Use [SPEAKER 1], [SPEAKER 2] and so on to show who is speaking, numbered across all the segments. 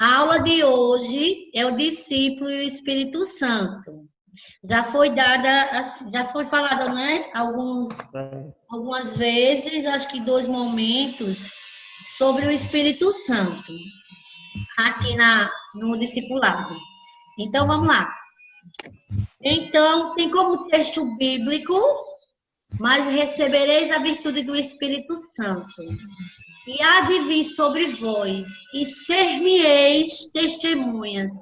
[SPEAKER 1] A aula de hoje é o discípulo e o Espírito Santo. Já foi dada, já foi falada, né? Algumas vezes, acho que 2 momentos, sobre o Espírito Santo, aqui no discipulado. Então, vamos lá. Então, tem como texto bíblico, mas recebereis a virtude do Espírito Santo. E há de vir sobre vós, e ser-me-eis testemunhas,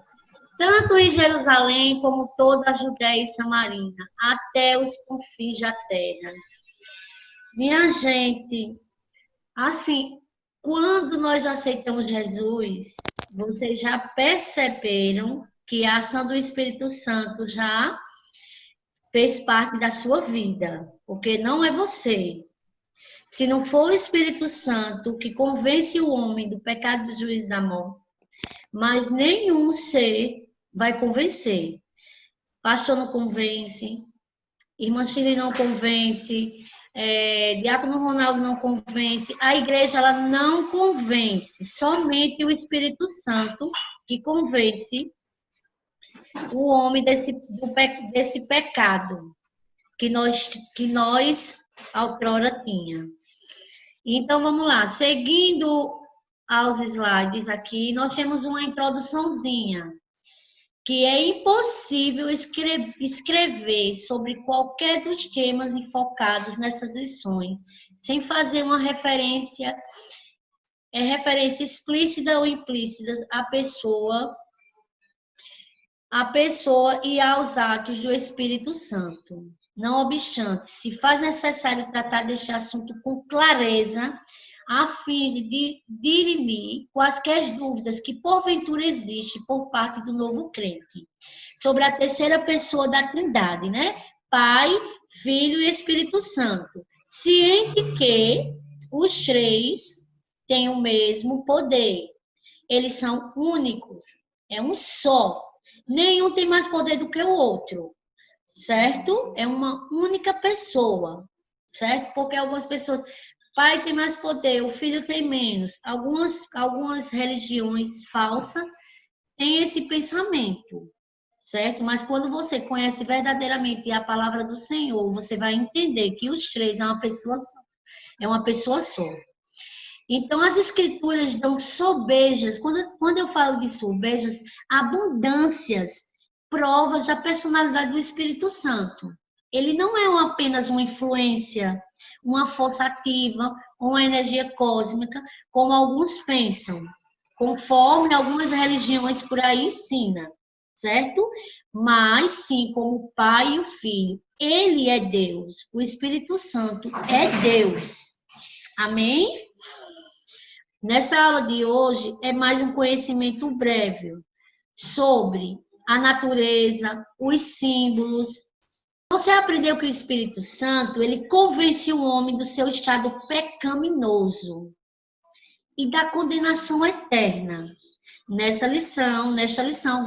[SPEAKER 1] tanto em Jerusalém como toda a Judéia e Samaria, até os confins da terra. Minha gente, assim, quando nós aceitamos Jesus, vocês já perceberam que a ação do Espírito Santo já fez parte da sua vida, porque não é você. Se não for o Espírito Santo que convence o homem do pecado, do juízo e da morte, mas nenhum ser vai convencer. Pastor não convence, irmã Chile não convence, Diácono Ronaldo não convence, a igreja ela não convence, somente o Espírito Santo que convence o homem desse pecado que nós outrora tinha. Então, vamos lá. Seguindo aos slides aqui, nós temos uma introduçãozinha, que é impossível escrever sobre qualquer dos temas enfocados nessas lições, sem fazer uma referência explícita ou implícita à pessoa e aos atos do Espírito Santo. Não obstante, se faz necessário tratar deste assunto com clareza, a fim de dirimir quaisquer dúvidas que porventura existem por parte do novo crente sobre a terceira pessoa da Trindade, né? Pai, Filho e Espírito Santo, ciente que os três têm o mesmo poder. Eles são únicos, é um só. Nenhum tem mais poder do que o outro, certo? É uma única pessoa, certo? Porque algumas pessoas, pai tem mais poder, o filho tem menos. Algumas religiões falsas têm esse pensamento, certo? Mas quando você conhece verdadeiramente a palavra do Senhor, você vai entender que os três é uma pessoa só. É uma pessoa só. Então, as escrituras dão sobejas. Quando eu falo de sobejas, abundâncias, provas da personalidade do Espírito Santo. Ele não é apenas uma influência, uma força ativa, uma energia cósmica, como alguns pensam, conforme algumas religiões por aí ensinam, certo? Mas sim, como o Pai e o Filho. Ele é Deus. O Espírito Santo é Deus. Amém? Nessa aula de hoje é mais um conhecimento breve sobre a natureza, os símbolos. Você aprendeu que o Espírito Santo, ele convence o homem do seu estado pecaminoso e da condenação eterna. Nesta lição,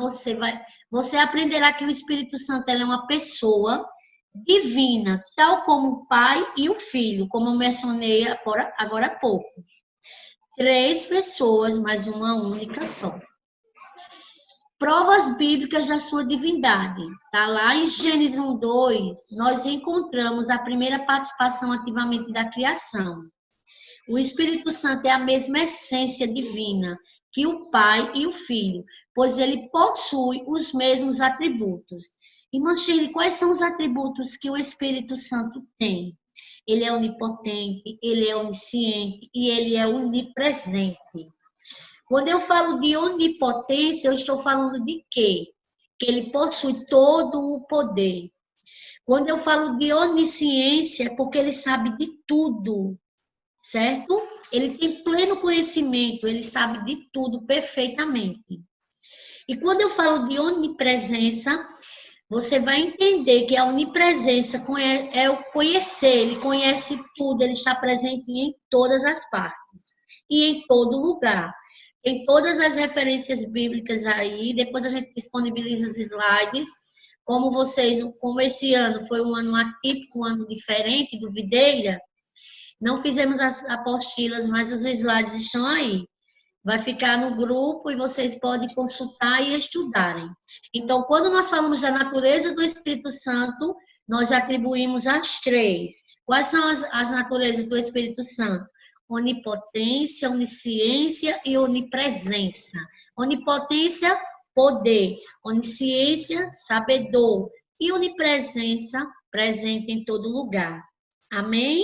[SPEAKER 1] você aprenderá que o Espírito Santo é uma pessoa divina, tal como o Pai e o Filho, como eu mencionei agora há pouco. 3 pessoas, mas uma única só. Provas bíblicas da sua divindade. Tá lá em Gênesis 1:2, nós encontramos a primeira participação ativamente da criação. O Espírito Santo é a mesma essência divina que o Pai e o Filho, pois ele possui os mesmos atributos. Irmã Shirley, quais são os atributos que o Espírito Santo tem? Ele é onipotente, ele é onisciente e ele é onipresente. Quando eu falo de onipotência, eu estou falando de quê? Que ele possui todo o poder. Quando eu falo de onisciência, é porque ele sabe de tudo, certo? Ele tem pleno conhecimento, ele sabe de tudo perfeitamente. E quando eu falo de onipresença, você vai entender que a onipresença é o conhecer, ele conhece tudo, ele está presente em todas as partes e em todo lugar. Tem todas as referências bíblicas aí, depois a gente disponibiliza os slides. Como esse ano foi um ano atípico, um ano diferente do Videira, não fizemos as apostilas, mas os slides estão aí. Vai ficar no grupo e vocês podem consultar e estudarem. Então, quando nós falamos da natureza do Espírito Santo, nós atribuímos as três. Quais são as naturezas do Espírito Santo? Onipotência, onisciência e onipresença. Onipotência, poder. Onisciência, sabedor. E onipresença, presente em todo lugar. Amém?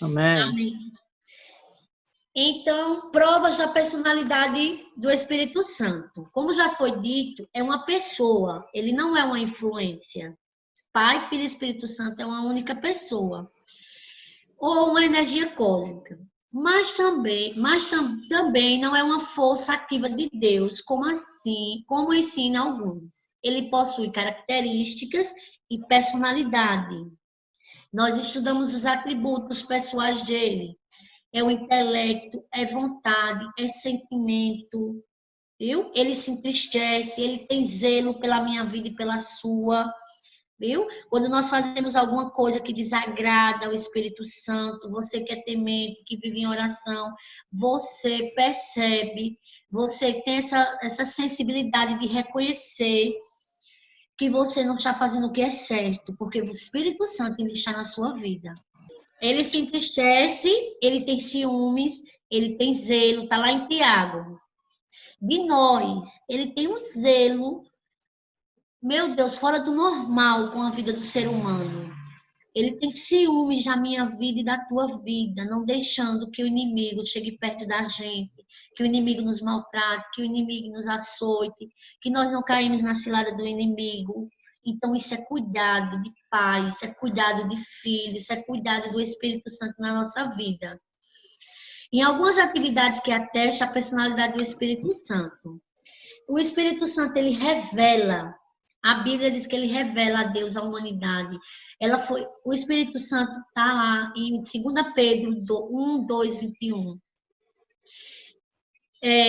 [SPEAKER 2] Amém.
[SPEAKER 1] Amém. Então, provas da personalidade do Espírito Santo. Como já foi dito, é uma pessoa, ele não é uma influência. Pai, Filho e Espírito Santo é uma única pessoa. Ou uma energia cósmica. Mas também não é uma força ativa de Deus, como ensina alguns. Ele possui características e personalidade. Nós estudamos os atributos pessoais dele. É o intelecto, é vontade, é sentimento, viu? Ele se entristece, ele tem zelo pela minha vida e pela sua, viu? Quando nós fazemos alguma coisa que desagrada o Espírito Santo, você que é temente, que vive em oração, você percebe, você tem essa sensibilidade de reconhecer que você não está fazendo o que é certo, porque o Espírito Santo ele está na sua vida. Ele se entristece, ele tem ciúmes, ele tem zelo, está lá em Tiago. De nós, ele tem um zelo, meu Deus, fora do normal com a vida do ser humano. Ele tem ciúmes da minha vida e da tua vida, não deixando que o inimigo chegue perto da gente, que o inimigo nos maltrate, que o inimigo nos açoite, que nós não caímos na cilada do inimigo. Então, isso é cuidado de pai, isso é cuidado de filho, isso é cuidado do Espírito Santo na nossa vida. Em algumas atividades que atestam a personalidade do Espírito Santo. O Espírito Santo, ele revela. A Bíblia diz que ele revela a Deus, a humanidade. O Espírito Santo está lá em 2 Pedro 1, 2, 21.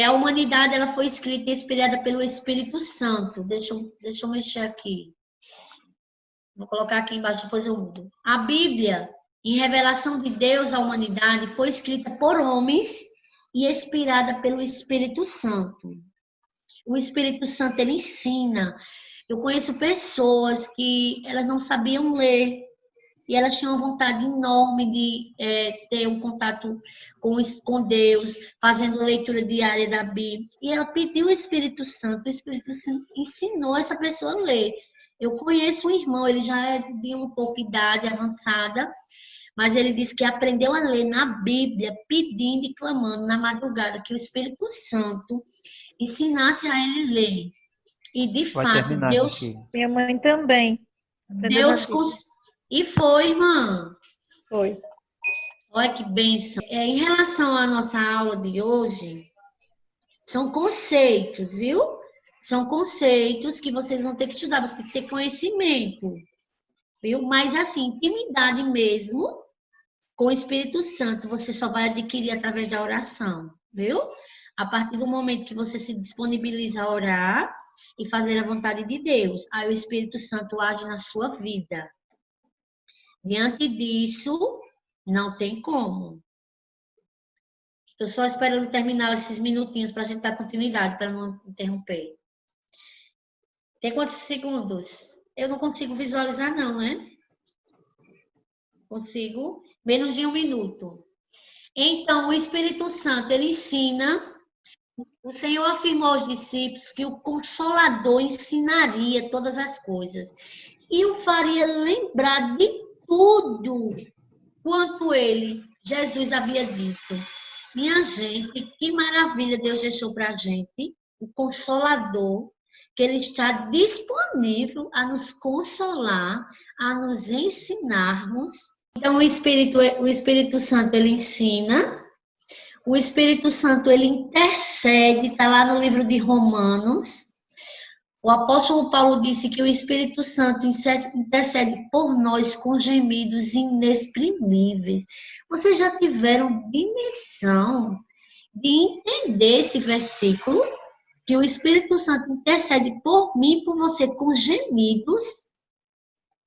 [SPEAKER 1] A humanidade ela foi escrita e inspirada pelo Espírito Santo. Deixa eu mexer aqui. Vou colocar aqui embaixo, depois eu mudo. A Bíblia, em revelação de Deus à humanidade, foi escrita por homens e inspirada pelo Espírito Santo. O Espírito Santo, ele ensina. Eu conheço pessoas que elas não sabiam ler e elas tinham uma vontade enorme de ter um contato com Deus, fazendo leitura diária da Bíblia. E ela pediu o Espírito Santo ensinou essa pessoa a ler. Eu conheço um irmão, ele já é de um pouco de idade avançada, mas ele disse que aprendeu a ler na Bíblia, pedindo e clamando na madrugada que o Espírito Santo ensinasse a ele ler. E, de fato, Deus...
[SPEAKER 3] Minha mãe também.
[SPEAKER 1] E foi, irmã.
[SPEAKER 3] Foi.
[SPEAKER 1] Olha que bênção. Em relação à nossa aula de hoje, são conceitos, viu? São conceitos que vocês vão ter que estudar, você tem que ter conhecimento, viu? Mas, assim, intimidade mesmo com o Espírito Santo, você só vai adquirir através da oração, viu? A partir do momento que você se disponibiliza a orar e fazer a vontade de Deus, aí o Espírito Santo age na sua vida. Diante disso, não tem como. Estou só esperando terminar esses minutinhos para a gente dar continuidade, para não interromper. Tem quantos segundos? Eu não consigo visualizar, não, né? Consigo? Menos de 1 minuto. Então, o Espírito Santo, ele ensina. O Senhor afirmou aos discípulos que o Consolador ensinaria todas as coisas e o faria lembrar de tudo quanto ele, Jesus, havia dito. Minha gente, que maravilha Deus deixou para a gente, o Consolador, que ele está disponível a nos consolar, a nos ensinarmos. Então, o Espírito Santo, ele ensina. O Espírito Santo, ele intercede, está lá no livro de Romanos. O apóstolo Paulo disse que o Espírito Santo intercede por nós com gemidos inexprimíveis. Vocês já tiveram dimensão de entender esse versículo? Que o Espírito Santo intercede por mim e por você com gemidos?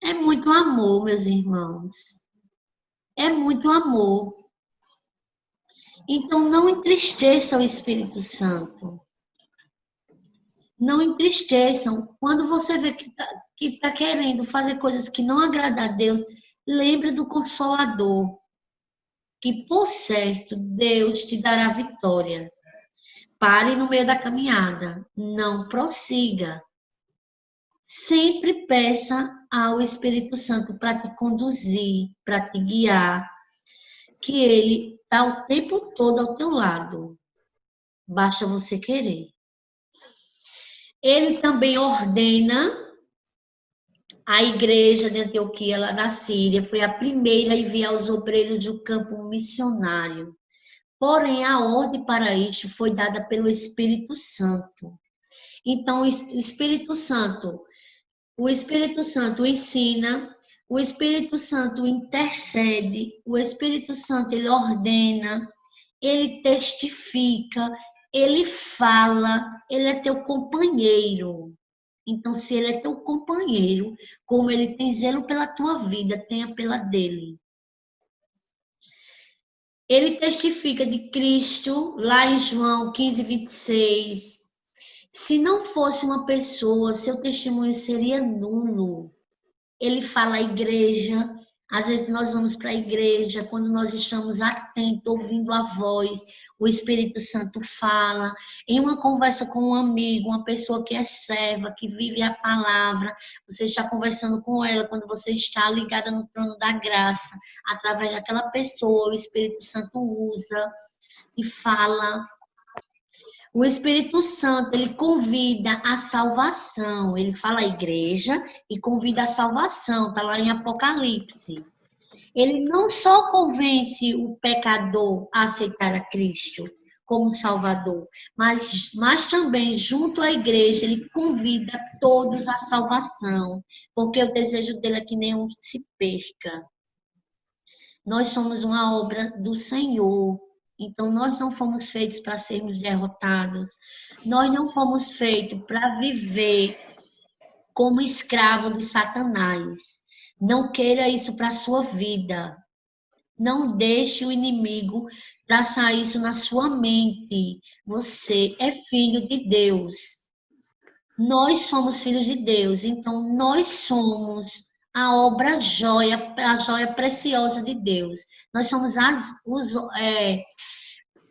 [SPEAKER 1] É muito amor, meus irmãos. É muito amor. Então, não entristeça o Espírito Santo. Não entristeçam. Quando você vê que tá querendo fazer coisas que não agradam a Deus, lembre do Consolador, que, por certo, Deus te dará vitória. Pare no meio da caminhada. Não prossiga. Sempre peça ao Espírito Santo para te conduzir, para te guiar, que Ele está o tempo todo ao teu lado. Basta você querer. Ele também ordena a igreja de Antioquia, lá na Síria, foi a primeira a enviar os obreiros do campo missionário. Porém, a ordem para isto foi dada pelo Espírito Santo. Então, o Espírito Santo ensina, o Espírito Santo intercede, o Espírito Santo ele ordena, ele testifica, ele fala, ele é teu companheiro. Então, se ele é teu companheiro, como ele tem zelo pela tua vida, tenha pela dele. Ele testifica de Cristo, lá em João 15, 26. Se não fosse uma pessoa, seu testemunho seria nulo. Ele fala à igreja. Às vezes nós vamos para a igreja, quando nós estamos atentos, ouvindo a voz, o Espírito Santo fala. Em uma conversa com um amigo, uma pessoa que é serva, que vive a palavra, você está conversando com ela, quando você está ligada no trono da graça, através daquela pessoa, o Espírito Santo usa e fala. O Espírito Santo, ele convida a salvação. Ele fala à igreja e convida a salvação. Está lá em Apocalipse. Ele não só convence o pecador a aceitar a Cristo como Salvador, mas também, junto à igreja, ele convida todos à salvação. Porque o desejo dele é que nenhum se perca. Nós somos uma obra do Senhor. Então, nós não fomos feitos para sermos derrotados. Nós não fomos feitos para viver como escravo de Satanás. Não queira isso para a sua vida. Não deixe o inimigo traçar isso na sua mente. Você é filho de Deus. Nós somos filhos de Deus. Então, nós somos a obra joia, a joia preciosa de Deus. Nós somos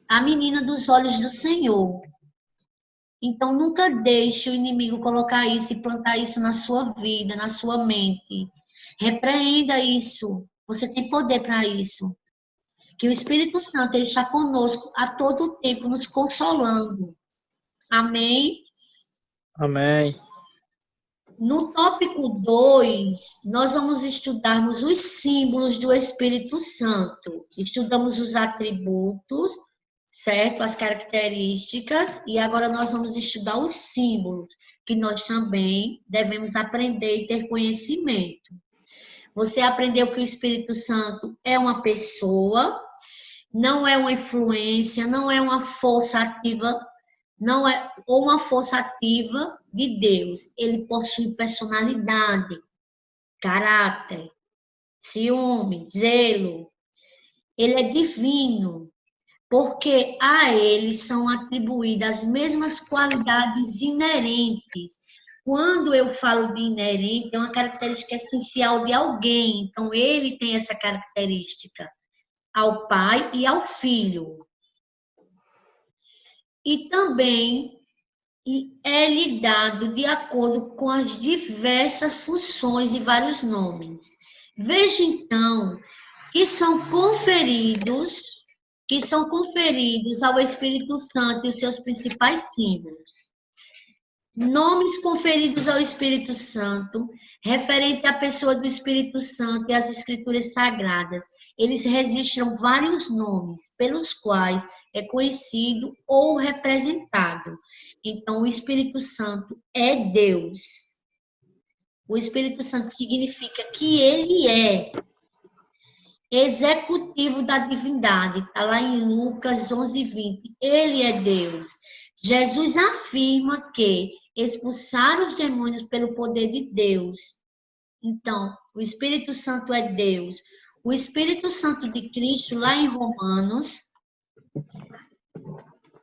[SPEAKER 1] a menina dos olhos do Senhor. Então, nunca deixe o inimigo colocar isso e plantar isso na sua vida, na sua mente. Repreenda isso. Você tem poder para isso. Que o Espírito Santo ele está conosco a todo tempo, nos consolando. Amém?
[SPEAKER 2] Amém.
[SPEAKER 1] No tópico 2, nós vamos estudarmos os símbolos do Espírito Santo. Estudamos os atributos, certo? As características. E agora nós vamos estudar os símbolos, que nós também devemos aprender e ter conhecimento. Você aprendeu que o Espírito Santo é uma pessoa, não é uma influência, não é uma força ativa, não é uma força ativa de Deus. Ele possui personalidade, caráter, ciúme, zelo. Ele é divino, porque a ele são atribuídas as mesmas qualidades inerentes. Quando eu falo de inerente, é uma característica essencial de alguém. Então, ele tem essa característica ao Pai e ao Filho. E também é-lhe dado de acordo com as diversas funções e vários nomes. Veja, então, que são conferidos ao Espírito Santo e os seus principais símbolos. Nomes conferidos ao Espírito Santo, referente à pessoa do Espírito Santo e às Escrituras Sagradas. Eles registram vários nomes pelos quais é conhecido ou representado. Então, o Espírito Santo é Deus. O Espírito Santo significa que ele é executivo da divindade. Está lá em Lucas 11:20. Ele é Deus. Jesus afirma que expulsar os demônios pelo poder de Deus. Então, o Espírito Santo é Deus. O Espírito Santo de Cristo, lá em Romanos,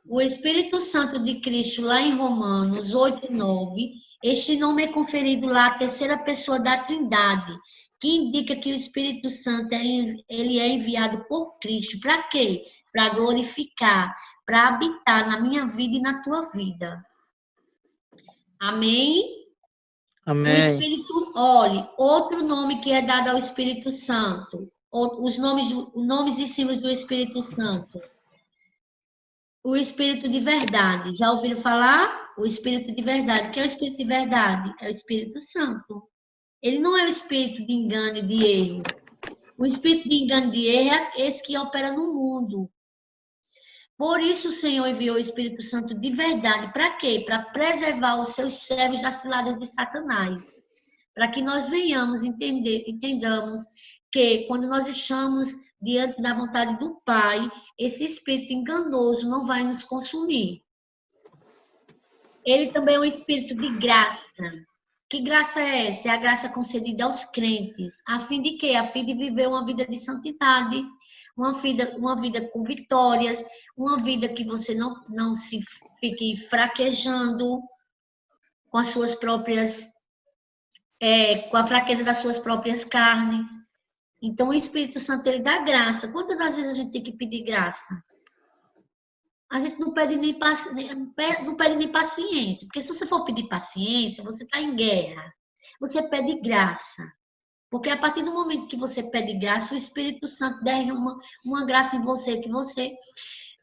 [SPEAKER 1] O Espírito Santo de Cristo, lá em Romanos 8:9, este nome é conferido lá à terceira pessoa da Trindade, que indica que o Espírito Santo ele é enviado por Cristo. Para quê? Para glorificar, para habitar na minha vida e na tua vida. Amém? O
[SPEAKER 2] Amém.
[SPEAKER 1] Espírito, olhe, outro nome que é dado ao Espírito Santo, os nomes e símbolos do Espírito Santo. O Espírito de verdade. Já ouviram falar? O Espírito de verdade. O que é o Espírito de verdade? É o Espírito Santo. Ele não é o Espírito de engano e de erro. O Espírito de engano e de erro é esse que opera no mundo. Por isso o Senhor enviou o Espírito Santo de verdade. Para quê? Para preservar os seus servos das ciladas de Satanás. Para que nós venhamos entendamos que quando nós estamos diante da vontade do Pai, esse espírito enganoso não vai nos consumir. Ele também é um espírito de graça. Que graça é essa? É a graça concedida aos crentes. A fim de quê? A fim de viver uma vida de santidade, uma vida com vitórias, uma vida que você não se fique fraquejando com as suas próprias, com a fraqueza das suas próprias carnes. Então, o Espírito Santo, ele dá graça. Quantas das vezes a gente tem que pedir graça? A gente não pede nem paciência. Porque se você for pedir paciência, você está em guerra. Você pede graça. Porque a partir do momento que você pede graça, o Espírito Santo derrama uma graça em você, que você,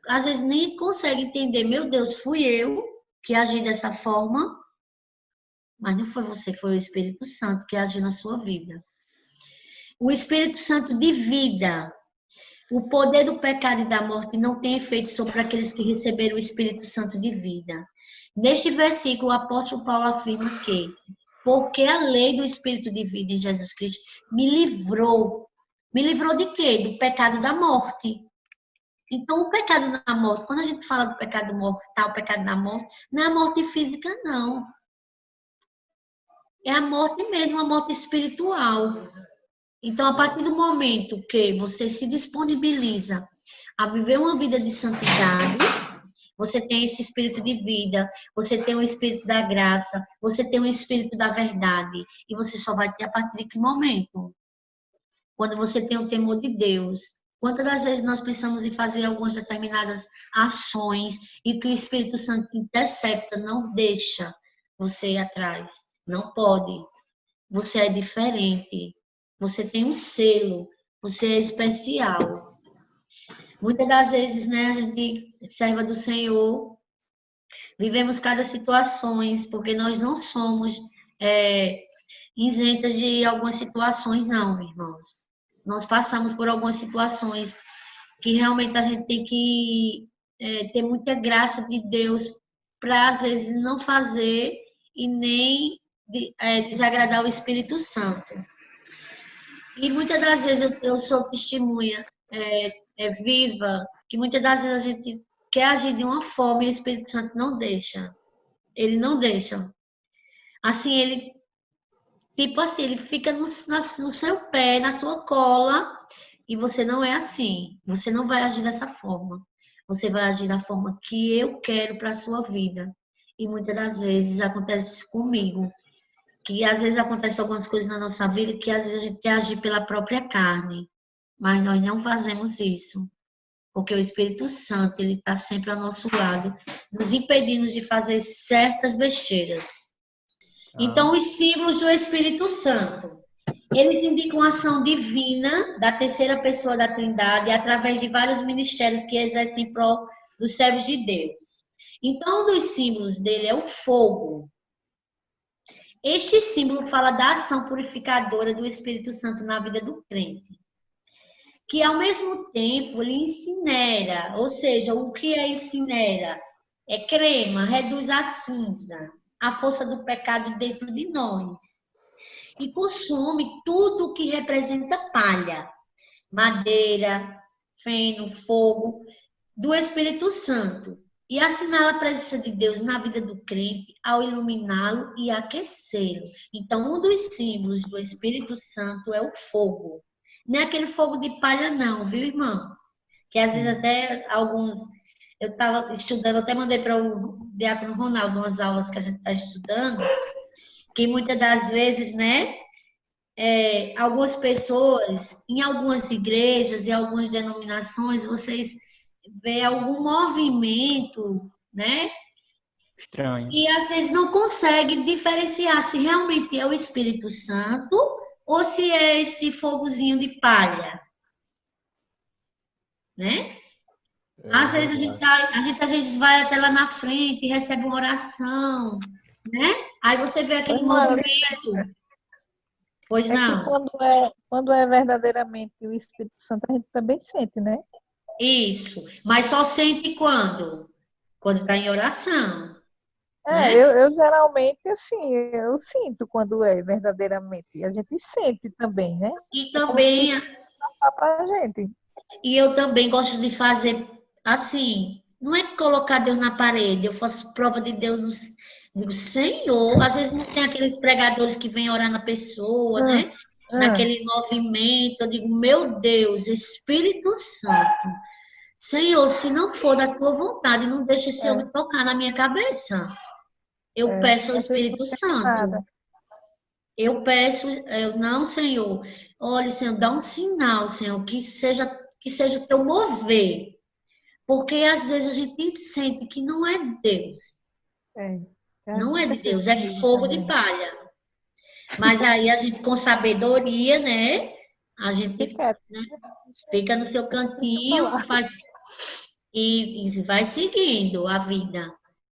[SPEAKER 1] às vezes, nem consegue entender. Meu Deus, fui eu que agi dessa forma. Mas não foi você, foi o Espírito Santo que agiu na sua vida. O Espírito Santo de vida. O poder do pecado e da morte não tem efeito sobre aqueles que receberam o Espírito Santo de vida. Neste versículo, o apóstolo Paulo afirma que, porque a lei do Espírito de vida em Jesus Cristo me livrou. Me livrou de quê? Do pecado da morte. Então, o pecado da morte, quando a gente fala do pecado mortal, o pecado da morte, não é a morte física, não. É a morte mesmo, a morte espiritual. Então, a partir do momento que você se disponibiliza a viver uma vida de santidade, você tem esse espírito de vida, você tem o espírito da graça, você tem o espírito da verdade. E você só vai ter a partir de que momento? Quando você tem o temor de Deus. Quantas das vezes nós pensamos em fazer algumas determinadas ações e que o Espírito Santo intercepta, não deixa você ir atrás. Não pode. Você é diferente. Você tem um selo, você é especial. Muitas das vezes, né, a gente, serva do Senhor, vivemos cada situações, porque nós não somos isentas de algumas situações, não, irmãos. Nós passamos por algumas situações que realmente a gente tem que ter muita graça de Deus para, às vezes, não fazer e nem desagradar o Espírito Santo. E muitas das vezes eu sou testemunha viva, que muitas das vezes a gente quer agir de uma forma e o Espírito Santo não deixa. Ele não deixa. Assim, ele fica no seu pé, na sua cola, e você não é assim. Você não vai agir dessa forma. Você vai agir da forma que eu quero para a sua vida. E muitas das vezes acontece comigo. Que às vezes acontecem algumas coisas na nossa vida que às vezes a gente quer agir pela própria carne, mas nós não fazemos isso, porque o Espírito Santo, ele está sempre ao nosso lado, nos impedindo de fazer certas besteiras. Então, os símbolos do Espírito Santo, eles indicam a ação divina da terceira pessoa da Trindade através de vários ministérios que exercem em prol dos servos de Deus. Então, um dos símbolos dele é o fogo. Este símbolo fala da ação purificadora do Espírito Santo na vida do crente, que ao mesmo tempo ele incinera, ou seja, o que é incinera? É crema, reduz a cinza, a força do pecado dentro de nós, e consome tudo o que representa palha, madeira, feno, fogo, do Espírito Santo. E assinala a presença de Deus na vida do crente ao iluminá-lo e aquecê-lo. Então, um dos símbolos do Espírito Santo é o fogo. Não é aquele fogo de palha, não, viu, irmãos? Que às vezes até alguns... Eu estava estudando, até mandei para o Diácono Ronaldo umas aulas que a gente está estudando, que muitas das vezes, né, algumas pessoas, em algumas igrejas e algumas denominações, vocês vê algum movimento, né,
[SPEAKER 2] Estranho.
[SPEAKER 1] e às vezes não consegue diferenciar se realmente é o Espírito Santo ou se é esse fogozinho de palha, né? Às vezes a gente vai até lá na frente e recebe uma oração, né? Aí você vê aquele
[SPEAKER 3] Irmã,
[SPEAKER 1] movimento. Pois
[SPEAKER 3] é que
[SPEAKER 1] não.
[SPEAKER 3] quando é verdadeiramente o Espírito Santo, a gente também sente, né?
[SPEAKER 1] Isso. Mas só sente quando? Quando está em oração,
[SPEAKER 3] É,
[SPEAKER 1] né?
[SPEAKER 3] eu geralmente, assim, eu sinto quando é verdadeiramente. A gente sente também, né?
[SPEAKER 1] E
[SPEAKER 3] É como se
[SPEAKER 1] também,
[SPEAKER 3] passar pra gente.
[SPEAKER 1] e eu também gosto de fazer assim, não é colocar Deus na parede, eu faço prova de Deus no Senhor. Às vezes não tem aqueles pregadores que vêm orar na pessoa,
[SPEAKER 3] Hum,
[SPEAKER 1] né?
[SPEAKER 3] hum,
[SPEAKER 1] Naquele movimento, eu digo, meu Deus, Espírito Santo, Senhor, se não for da tua vontade, não deixe esse
[SPEAKER 3] é,
[SPEAKER 1] homem tocar na minha cabeça. Eu peço ao
[SPEAKER 3] às vezes não
[SPEAKER 1] Espírito
[SPEAKER 3] sente nada.
[SPEAKER 1] Santo. Eu peço, eu não, Senhor. Olha, Senhor, dá um sinal, Senhor, que seja o teu mover. Porque às vezes a gente sente que não é de Deus.
[SPEAKER 3] É, já
[SPEAKER 1] Não é de
[SPEAKER 3] aconteceu
[SPEAKER 1] Deus, é
[SPEAKER 3] comigo
[SPEAKER 1] fogo de
[SPEAKER 3] também.
[SPEAKER 1] palha. Mas aí a gente, com sabedoria, né? A gente,
[SPEAKER 3] E quieto,
[SPEAKER 1] né,
[SPEAKER 3] né?
[SPEAKER 1] fica no seu
[SPEAKER 3] Deixa eu
[SPEAKER 1] cantinho,
[SPEAKER 3] falar.
[SPEAKER 1] faz e vai seguindo a vida.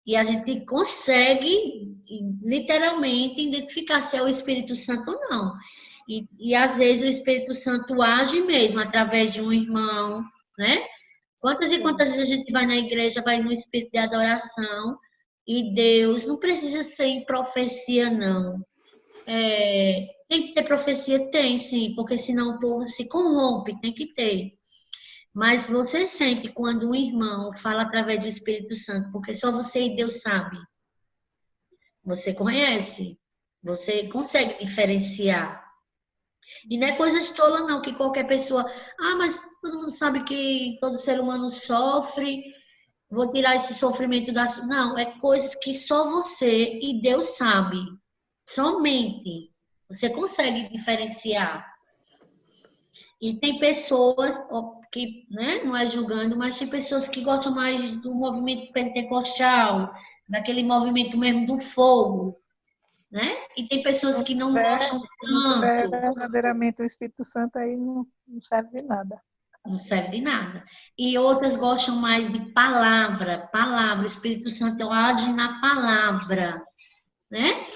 [SPEAKER 1] E a gente consegue, literalmente, identificar se é o Espírito Santo ou não. E às vezes o Espírito Santo age mesmo através de um irmão, né? Quantas e
[SPEAKER 3] Sim.
[SPEAKER 1] quantas vezes a gente vai na igreja, vai no espírito de adoração, e Deus não precisa ser em profecia, não. Tem que ter profecia? Tem, sim, porque senão o povo se corrompe, tem que ter. Mas você sente quando um irmão fala através do Espírito Santo, porque só você e Deus sabe. Você conhece, você consegue diferenciar. E não é coisa tola, não, que qualquer pessoa. Ah, mas todo mundo sabe que todo ser humano sofre, vou tirar esse sofrimento da. Não, é coisa que só você e Deus sabe. Somente. Você consegue diferenciar. E tem pessoas que, né, não é julgando, mas tem pessoas que gostam mais do movimento pentecostal, daquele movimento mesmo do fogo, né? E tem pessoas que não gostam
[SPEAKER 3] Se não tiver
[SPEAKER 1] tanto,
[SPEAKER 3] verdadeiramente o Espírito Santo, aí não serve de nada.
[SPEAKER 1] não serve de nada. E outras gostam mais de palavra, palavra. O Espírito Santo age na palavra, né?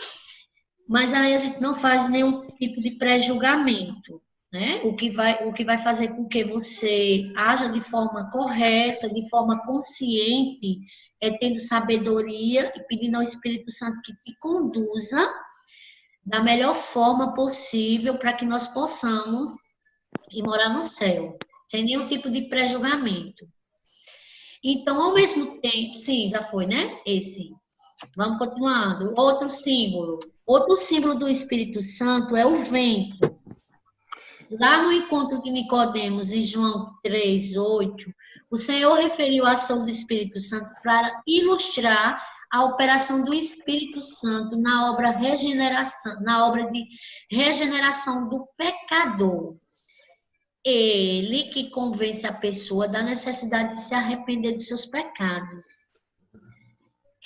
[SPEAKER 1] Mas aí a gente não faz nenhum tipo de pré-julgamento, né? O que vai fazer com que você haja de forma correta, de forma consciente, é tendo sabedoria e pedindo ao Espírito Santo que te conduza da melhor forma possível para que nós possamos ir morar no céu, sem nenhum tipo de pré-julgamento. Então, ao mesmo tempo, sim, já foi, né? Esse. Vamos continuando. Outro símbolo. Outro símbolo do Espírito Santo é o vento. Lá no encontro de Nicodemos, em João 3:8, o Senhor referiu a ação do Espírito Santo para ilustrar a operação do Espírito Santo na obra de regeneração do pecador. Ele que convence a pessoa da necessidade de se arrepender dos seus pecados.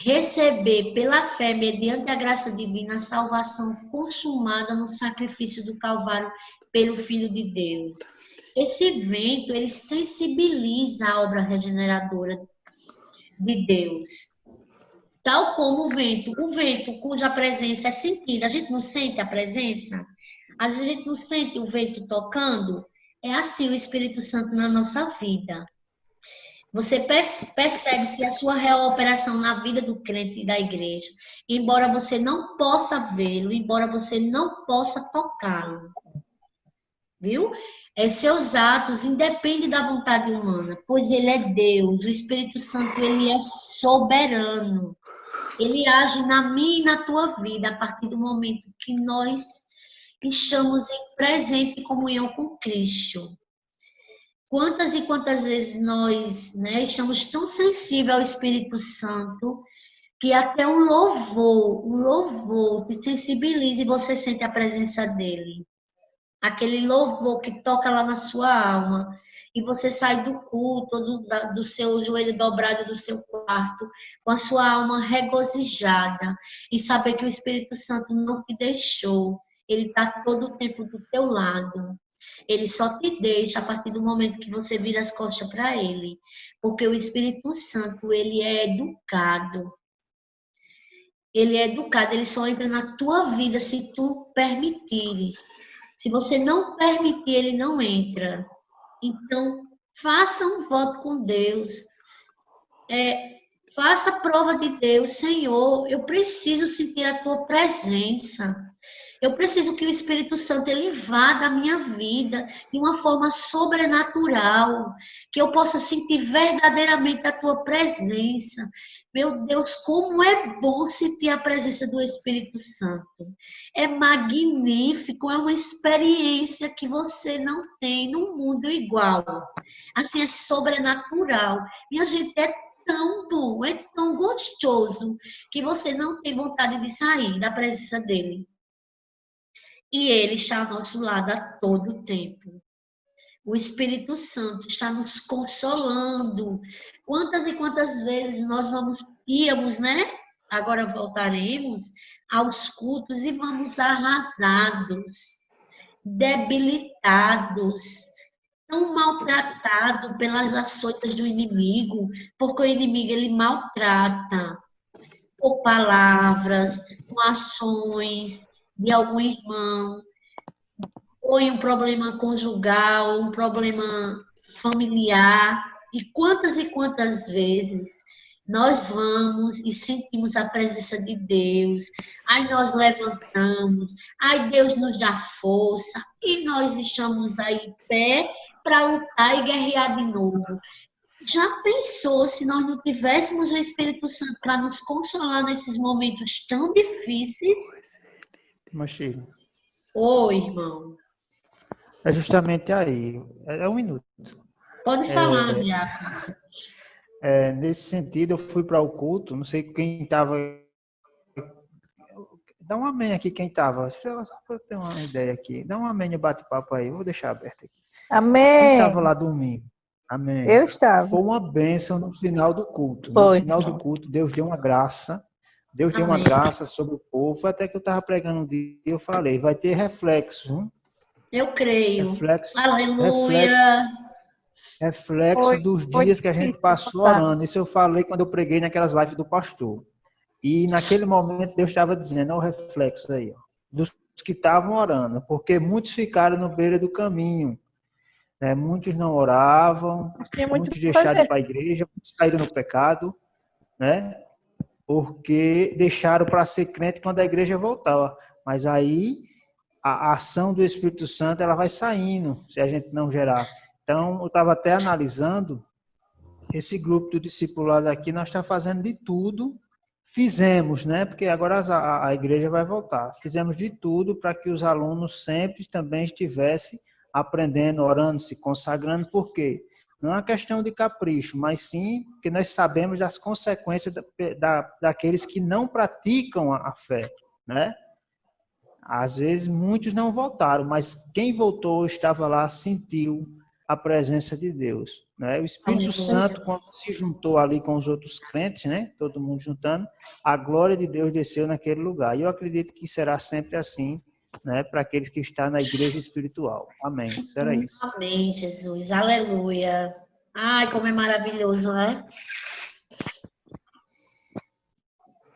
[SPEAKER 1] Receber pela fé, mediante a graça divina, a salvação consumada no sacrifício do Calvário pelo Filho de Deus. Esse vento, ele sensibiliza a obra regeneradora de Deus. Tal como o vento cuja presença é sentida. A gente não sente a presença? Às vezes a gente não sente o vento tocando. É assim o Espírito Santo na nossa vida. Você percebe se a sua real operação na vida do crente e da igreja, embora você não possa vê-lo, embora você não possa tocá-lo, viu? Seus atos independem da vontade humana, pois ele é Deus, o Espírito Santo, ele é soberano. Ele age na minha e na tua vida a partir do momento que nós estamos em presente comunhão com Cristo. Quantas e quantas vezes nós, né, estamos tão sensíveis ao Espírito Santo que até um louvor te sensibiliza e você sente a presença dele. Aquele louvor que toca lá na sua alma. E você sai do culto, do seu joelho dobrado do seu quarto, com a sua alma regozijada, e saber que o Espírito Santo não te deixou. Ele está todo o tempo do teu lado. Ele só te deixa a partir do momento que você vira as costas para ele. Porque o Espírito Santo, ele é educado. Ele é educado, ele só entra na tua vida se tu permitires. Se você não permitir, ele não entra. Então, faça um voto com Deus. Faça a prova de Deus. Senhor, eu preciso sentir a tua presença. Eu preciso que o Espírito Santo ele vá da minha vida de uma forma sobrenatural, que eu possa sentir verdadeiramente a tua presença. Meu Deus, como é bom sentir a presença do Espírito Santo. É magnífico, é uma experiência que você não tem num mundo igual. Assim, é sobrenatural. Minha gente, é tão bom, é tão gostoso, que você não tem vontade de sair da presença dele. E ele está ao nosso lado a todo tempo. O Espírito Santo está nos consolando. Quantas e quantas vezes nós íamos, né? Agora voltaremos aos cultos e vamos arrasados, debilitados, tão maltratados pelas açoitas do inimigo, porque o inimigo ele maltrata por palavras, com ações de algum irmão, ou em um problema conjugal, um problema familiar. E quantas vezes nós vamos e sentimos a presença de Deus, aí nós levantamos, aí Deus nos dá força, e nós estamos aí em pé para lutar e guerrear de novo. Já pensou se nós não tivéssemos o Espírito Santo para nos consolar nesses momentos tão difíceis?
[SPEAKER 2] Mochila.
[SPEAKER 1] Oi, irmão.
[SPEAKER 2] É justamente aí. É um minuto.
[SPEAKER 1] Pode falar, Diácono.
[SPEAKER 2] Nesse sentido, eu fui para o culto, não sei quem estava. Dá um amém aqui quem estava. Só para eu ter uma ideia aqui. Dá um amém no bate-papo aí. Eu vou deixar aberto aqui.
[SPEAKER 3] Amém.
[SPEAKER 2] Quem estava lá domingo? Amém.
[SPEAKER 3] Eu estava.
[SPEAKER 2] Foi uma bênção no final do culto.
[SPEAKER 3] Foi.
[SPEAKER 2] No final do culto, Deus deu uma graça. Deus deu uma
[SPEAKER 1] Amém.
[SPEAKER 2] graça sobre o povo. Até que eu estava pregando um dia e eu falei, vai ter reflexo.
[SPEAKER 1] Eu creio.
[SPEAKER 2] Reflexo.
[SPEAKER 1] Aleluia.
[SPEAKER 2] Reflexo dos dias que a gente passou orando. Isso eu falei quando eu preguei naquelas lives do pastor. E naquele momento Deus estava dizendo, olha o reflexo aí, ó, dos que estavam orando, porque muitos ficaram no beira do caminho. Né? Muitos não oravam, muitos deixaram de ir para a igreja, muitos caíram no pecado, né? Porque deixaram para ser crente quando a igreja voltava. Mas aí a ação do Espírito Santo ela vai saindo, se a gente não gerar. Então, eu estava até analisando, esse grupo do discipulado aqui, nós estamos fazendo de tudo, fizemos, né? Porque agora a igreja vai voltar. Fizemos de tudo para que os alunos sempre também estivessem aprendendo, orando, se consagrando. Por quê? Não é uma questão de capricho, mas sim que nós sabemos das consequências daqueles que não praticam a fé, né? Às vezes, muitos não voltaram, mas quem voltou, estava lá, sentiu a presença de Deus, né? O Espírito Santo, quando se juntou ali com os outros crentes, né? Todo mundo juntando, a glória de Deus desceu naquele lugar. E eu acredito que será sempre assim, né? Para aqueles que estão na igreja espiritual. Amém. Será isso.
[SPEAKER 1] Amém, Jesus. Aleluia. Ai, como é maravilhoso, né?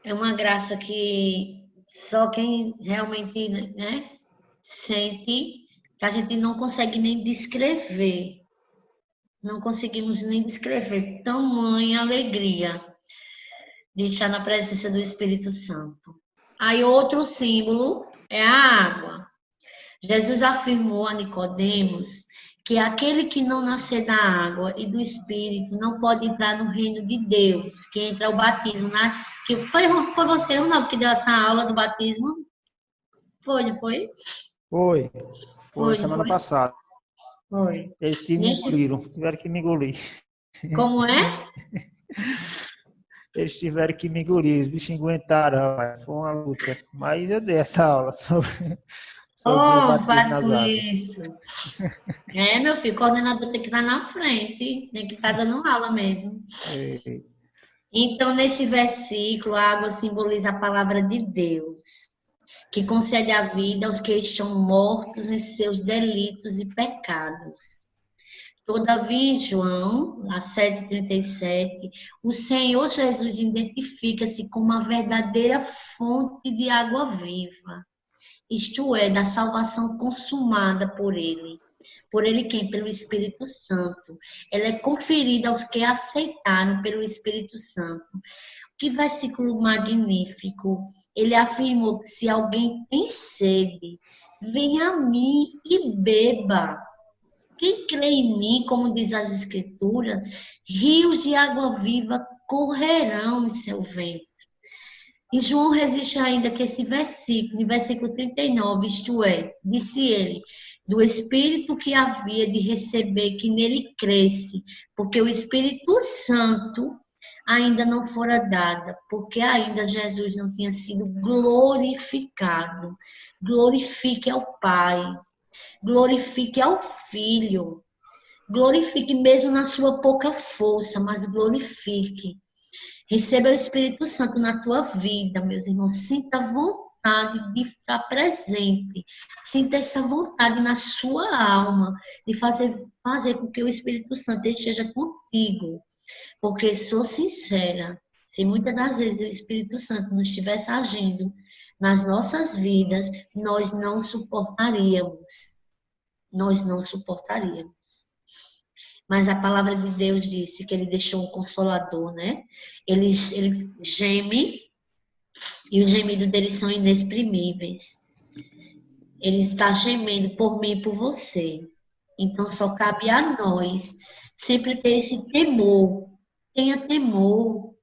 [SPEAKER 1] É uma graça que só quem realmente, né, sente, que a gente não consegue nem descrever. Não conseguimos nem descrever tamanha alegria de estar na presença do Espírito Santo. Aí outro símbolo é a água. Jesus afirmou a Nicodemos que aquele que não nascer da água e do Espírito não pode entrar no reino de Deus, que entra o batismo, né? Que foi você ou não que deu essa aula do batismo? Foi, não foi?
[SPEAKER 2] Foi semana passada.
[SPEAKER 1] Foi.
[SPEAKER 2] Eles te engoliram, tiveram que me engolir.
[SPEAKER 1] Como é?
[SPEAKER 2] Eles tiveram que me engolir, os bichos aguentaram, rapaz. Foi uma luta. Mas eu dei essa aula sobre o
[SPEAKER 1] Oh,
[SPEAKER 2] batismo
[SPEAKER 1] para
[SPEAKER 2] nas
[SPEAKER 1] com
[SPEAKER 2] águas.
[SPEAKER 1] isso. É, meu filho, o coordenador tem que estar na frente, tem que estar dando aula mesmo.
[SPEAKER 2] E,
[SPEAKER 1] Então, nesse versículo, a água simboliza a palavra de Deus, que concede a vida aos que estão mortos em seus delitos e pecados. Todavia, em João, na 7,37, o Senhor Jesus identifica-se como a verdadeira fonte de água viva, isto é, da salvação consumada por Ele. Por Ele quem? Pelo Espírito Santo. Ela é conferida aos que aceitaram pelo Espírito Santo. Que versículo magnífico. Ele afirmou que se alguém tem sede, venha a mim e beba. Quem crê em mim, como diz as Escrituras, rios de água viva correrão em seu ventre. E João resiste ainda que esse versículo, no versículo 39, isto é, disse ele, do Espírito que havia de receber, que nele cresce, porque o Espírito Santo ainda não fora dada, porque ainda Jesus não tinha sido glorificado. Glorifique ao Pai, glorifique ao Filho, glorifique mesmo na sua pouca força, mas glorifique. Receba o Espírito Santo na tua vida, meus irmãos. Sinta a vontade de estar presente. Sinta essa vontade na sua alma de fazer com que o Espírito Santo esteja contigo. Porque, sou sincera, se muitas das vezes o Espírito Santo não estivesse agindo nas nossas vidas, nós não suportaríamos. Nós não suportaríamos. Mas a palavra de Deus disse que ele deixou um consolador, né? Ele geme e os gemidos dele são inexprimíveis. Ele está gemendo por mim e por você. Então só cabe a nós sempre ter esse temor. Tenha temor.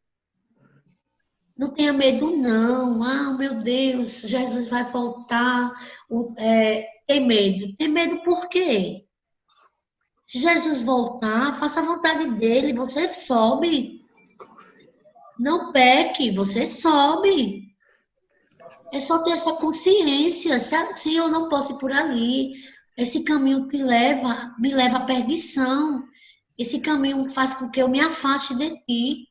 [SPEAKER 1] Não tenha medo, não. Ah, meu Deus, Jesus vai voltar. Tem medo. Tem medo por quê? Se Jesus voltar, faça a vontade dele, você sobe. Não peque, você sobe. É só ter essa consciência. Se eu não posso ir por ali, esse caminho me leva à perdição. Esse caminho faz com que eu me afaste de ti.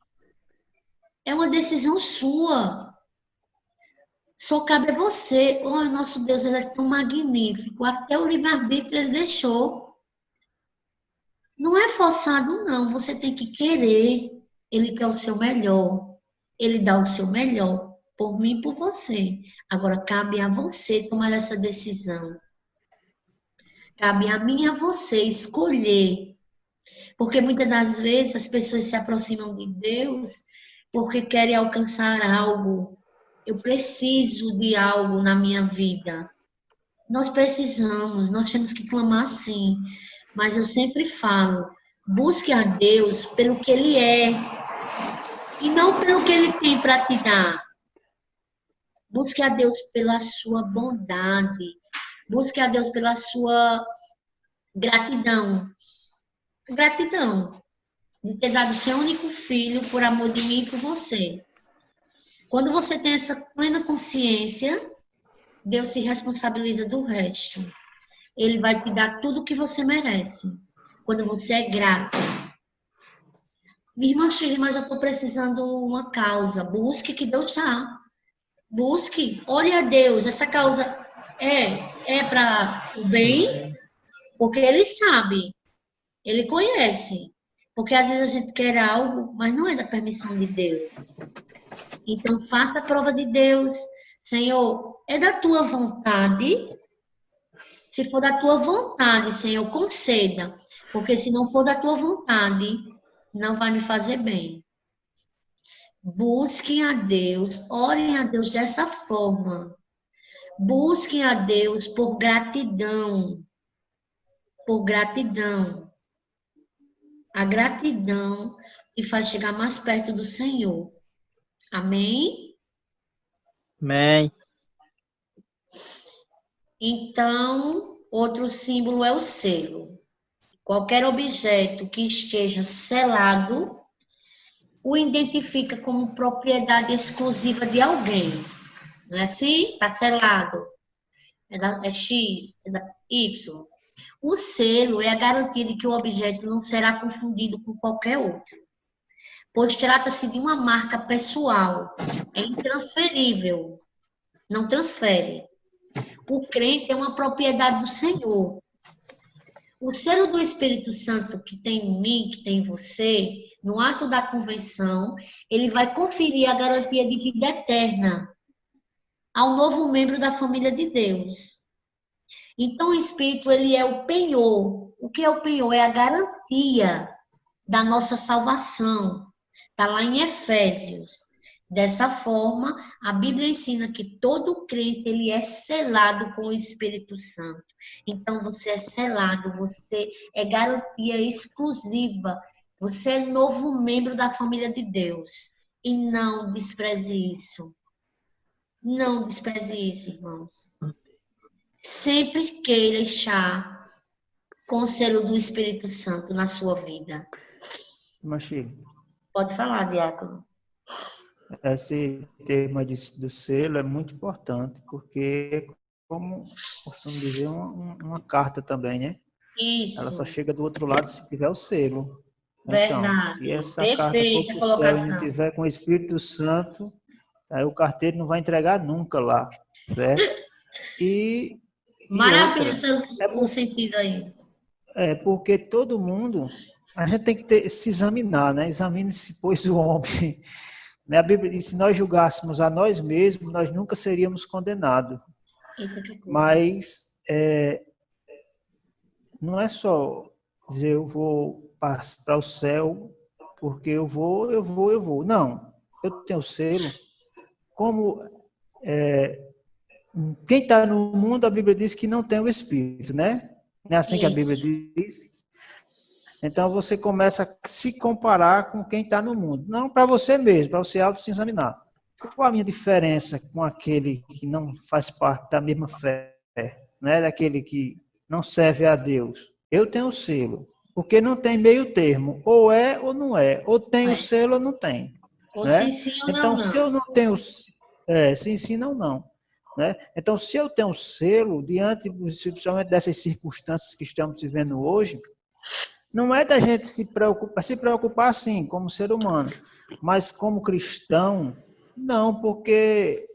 [SPEAKER 1] É uma decisão sua. Só cabe a você. Oh, nosso Deus, ele é tão magnífico. Até o livre-arbítrio ele deixou. Não é forçado, não. Você tem que querer. Ele quer o seu melhor. Ele dá o seu melhor por mim e por você. Agora, cabe a você tomar essa decisão. Cabe a mim e a você escolher. Porque muitas das vezes as pessoas se aproximam de Deus porque querem alcançar algo. Eu preciso de algo na minha vida. Nós precisamos, nós temos que clamar sim. Mas eu sempre falo, busque a Deus pelo que Ele é e não pelo que Ele tem para te dar. Busque a Deus pela sua bondade. Busque a Deus pela sua gratidão. Gratidão de ter dado seu único filho por amor de mim e por você. Quando você tem essa plena consciência, Deus se responsabiliza do resto. Ele vai te dar tudo o que você merece. Quando você é grato. Minha irmã Shirley, mas eu estou precisando de uma causa. Busque que Deus dá. Busque. Ore a Deus. Essa causa é para o bem, porque Ele sabe. Ele conhece. Porque às vezes a gente quer algo, mas não é da permissão de Deus. Então, faça a prova de Deus. Senhor, é da tua vontade? Se for da tua vontade, Senhor, conceda. Porque se não for da tua vontade, não vai me fazer bem. Busquem a Deus, orem a Deus dessa forma. Busquem a Deus por gratidão. Por gratidão. A gratidão te faz chegar mais perto do Senhor. Amém?
[SPEAKER 4] Amém.
[SPEAKER 1] Então, outro símbolo é o selo. qualquer objeto que esteja selado, o identifica como propriedade exclusiva de alguém. Não é assim? Está selado. É X, é da Y. O selo é a garantia de que o objeto não será confundido com qualquer outro, pois trata-se de uma marca pessoal, é intransferível, não transfere. O crente é uma propriedade do Senhor. O selo do Espírito Santo que tem em mim, que tem em você, no ato da convenção, ele vai conferir a garantia de vida eterna ao novo membro da família de Deus. Então, o Espírito, ele é o penhor. O que é o penhor? É a garantia da nossa salvação. Está lá em Efésios. Dessa forma, a Bíblia ensina que todo crente, ele é selado com o Espírito Santo. Então, você é selado, você é garantia exclusiva. Você é novo membro da família de Deus. E não despreze isso. Não despreze isso, irmãos. Sempre queira estar com o selo do Espírito Santo na sua vida.
[SPEAKER 2] Machilo,
[SPEAKER 1] Pode falar, diácono.
[SPEAKER 2] esse tema do selo é muito importante, porque, como costumo dizer, uma carta também, né? Ela só
[SPEAKER 1] Isso,
[SPEAKER 2] chega do outro lado se tiver o selo. Então,
[SPEAKER 1] verdade.
[SPEAKER 2] se essa carta for
[SPEAKER 1] Perfeita
[SPEAKER 2] para o céu e não
[SPEAKER 1] colocação.
[SPEAKER 2] tiver com o Espírito Santo, aí o carteiro não vai entregar nunca lá, certo? E
[SPEAKER 1] Maravilhoso
[SPEAKER 2] outra,
[SPEAKER 1] o sentido aí.
[SPEAKER 2] porque todo mundo, a gente tem que se examinar, né? Examine-se, pois, o homem. Né? A Bíblia diz, se nós julgássemos a nós mesmos, nós nunca seríamos condenados.
[SPEAKER 1] Eita, que coisa.
[SPEAKER 2] Mas não é só dizer eu vou para o céu porque eu vou. Não, eu tenho selo. Como quem está no mundo, a Bíblia diz que não tem o Espírito, né? Não é assim que a Bíblia diz? Então você começa a se comparar com quem está no mundo. Não para você mesmo, para você auto-se examinar. Qual a minha diferença com aquele que não faz parte da mesma fé, né? Daquele que não serve a Deus? Eu tenho o selo, porque não tem meio termo, ou é ou não é, ou tem o selo ou não tem.
[SPEAKER 1] Ou
[SPEAKER 2] Né?
[SPEAKER 1] se sim ou
[SPEAKER 2] Então,
[SPEAKER 1] não.
[SPEAKER 2] se eu não tenho, se ensina ou não. Né? Então, se eu tenho selo, diante, principalmente dessas circunstâncias que estamos vivendo hoje, não é da gente se preocupar sim, como ser humano, mas como cristão, não, porque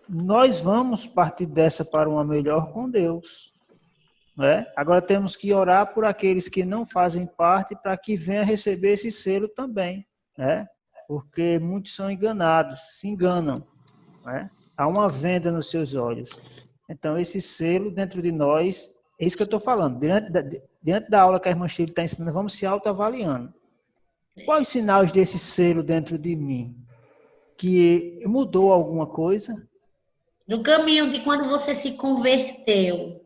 [SPEAKER 2] nós vamos partir dessa para uma melhor com Deus. Né? Agora temos que orar por aqueles que não fazem parte para que venham receber esse selo também. Né? Porque muitos são enganados, se enganam. Né? Há uma venda nos seus olhos. Então, esse selo dentro de nós, é isso que eu estou falando. Diante da aula que a irmã Shirley está ensinando, vamos se autoavaliando. Quais os sinais desse selo dentro de mim? Que mudou alguma coisa?
[SPEAKER 1] Do caminho de quando você se converteu.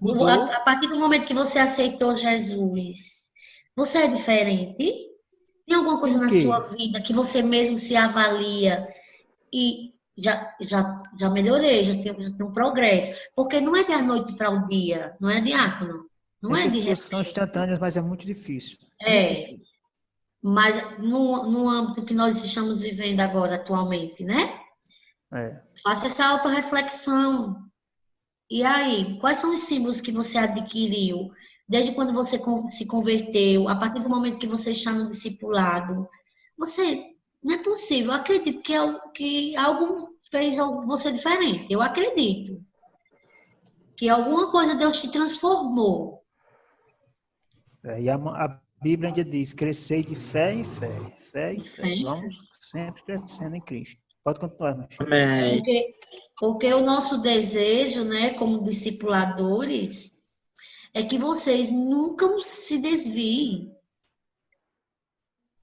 [SPEAKER 2] Mudou.
[SPEAKER 1] A partir do momento que você aceitou Jesus, você é diferente? Tem alguma coisa na sua vida que você mesmo se avalia e já melhorei, já tem um progresso? Porque não é da noite para o dia, não é, diácono? Não é
[SPEAKER 2] Tem
[SPEAKER 1] de
[SPEAKER 2] pessoas que são
[SPEAKER 1] repente.
[SPEAKER 2] instantâneas, mas é muito difícil.
[SPEAKER 1] Muito difícil. Mas no âmbito que nós estamos vivendo agora, atualmente, né? Faça essa autorreflexão. E aí, quais são os símbolos que você adquiriu desde quando você se converteu, a partir do momento que você está no discipulado? Não é possível, eu acredito que algo fez você diferente, eu acredito. Que alguma coisa Deus te transformou.
[SPEAKER 2] E a Bíblia ainda diz, crescer de fé em fé, fé em fé. Vamos sempre crescendo em Cristo. Pode continuar, meu filho.
[SPEAKER 1] Porque o nosso desejo, né, como discipuladores, é que vocês nunca se desviem.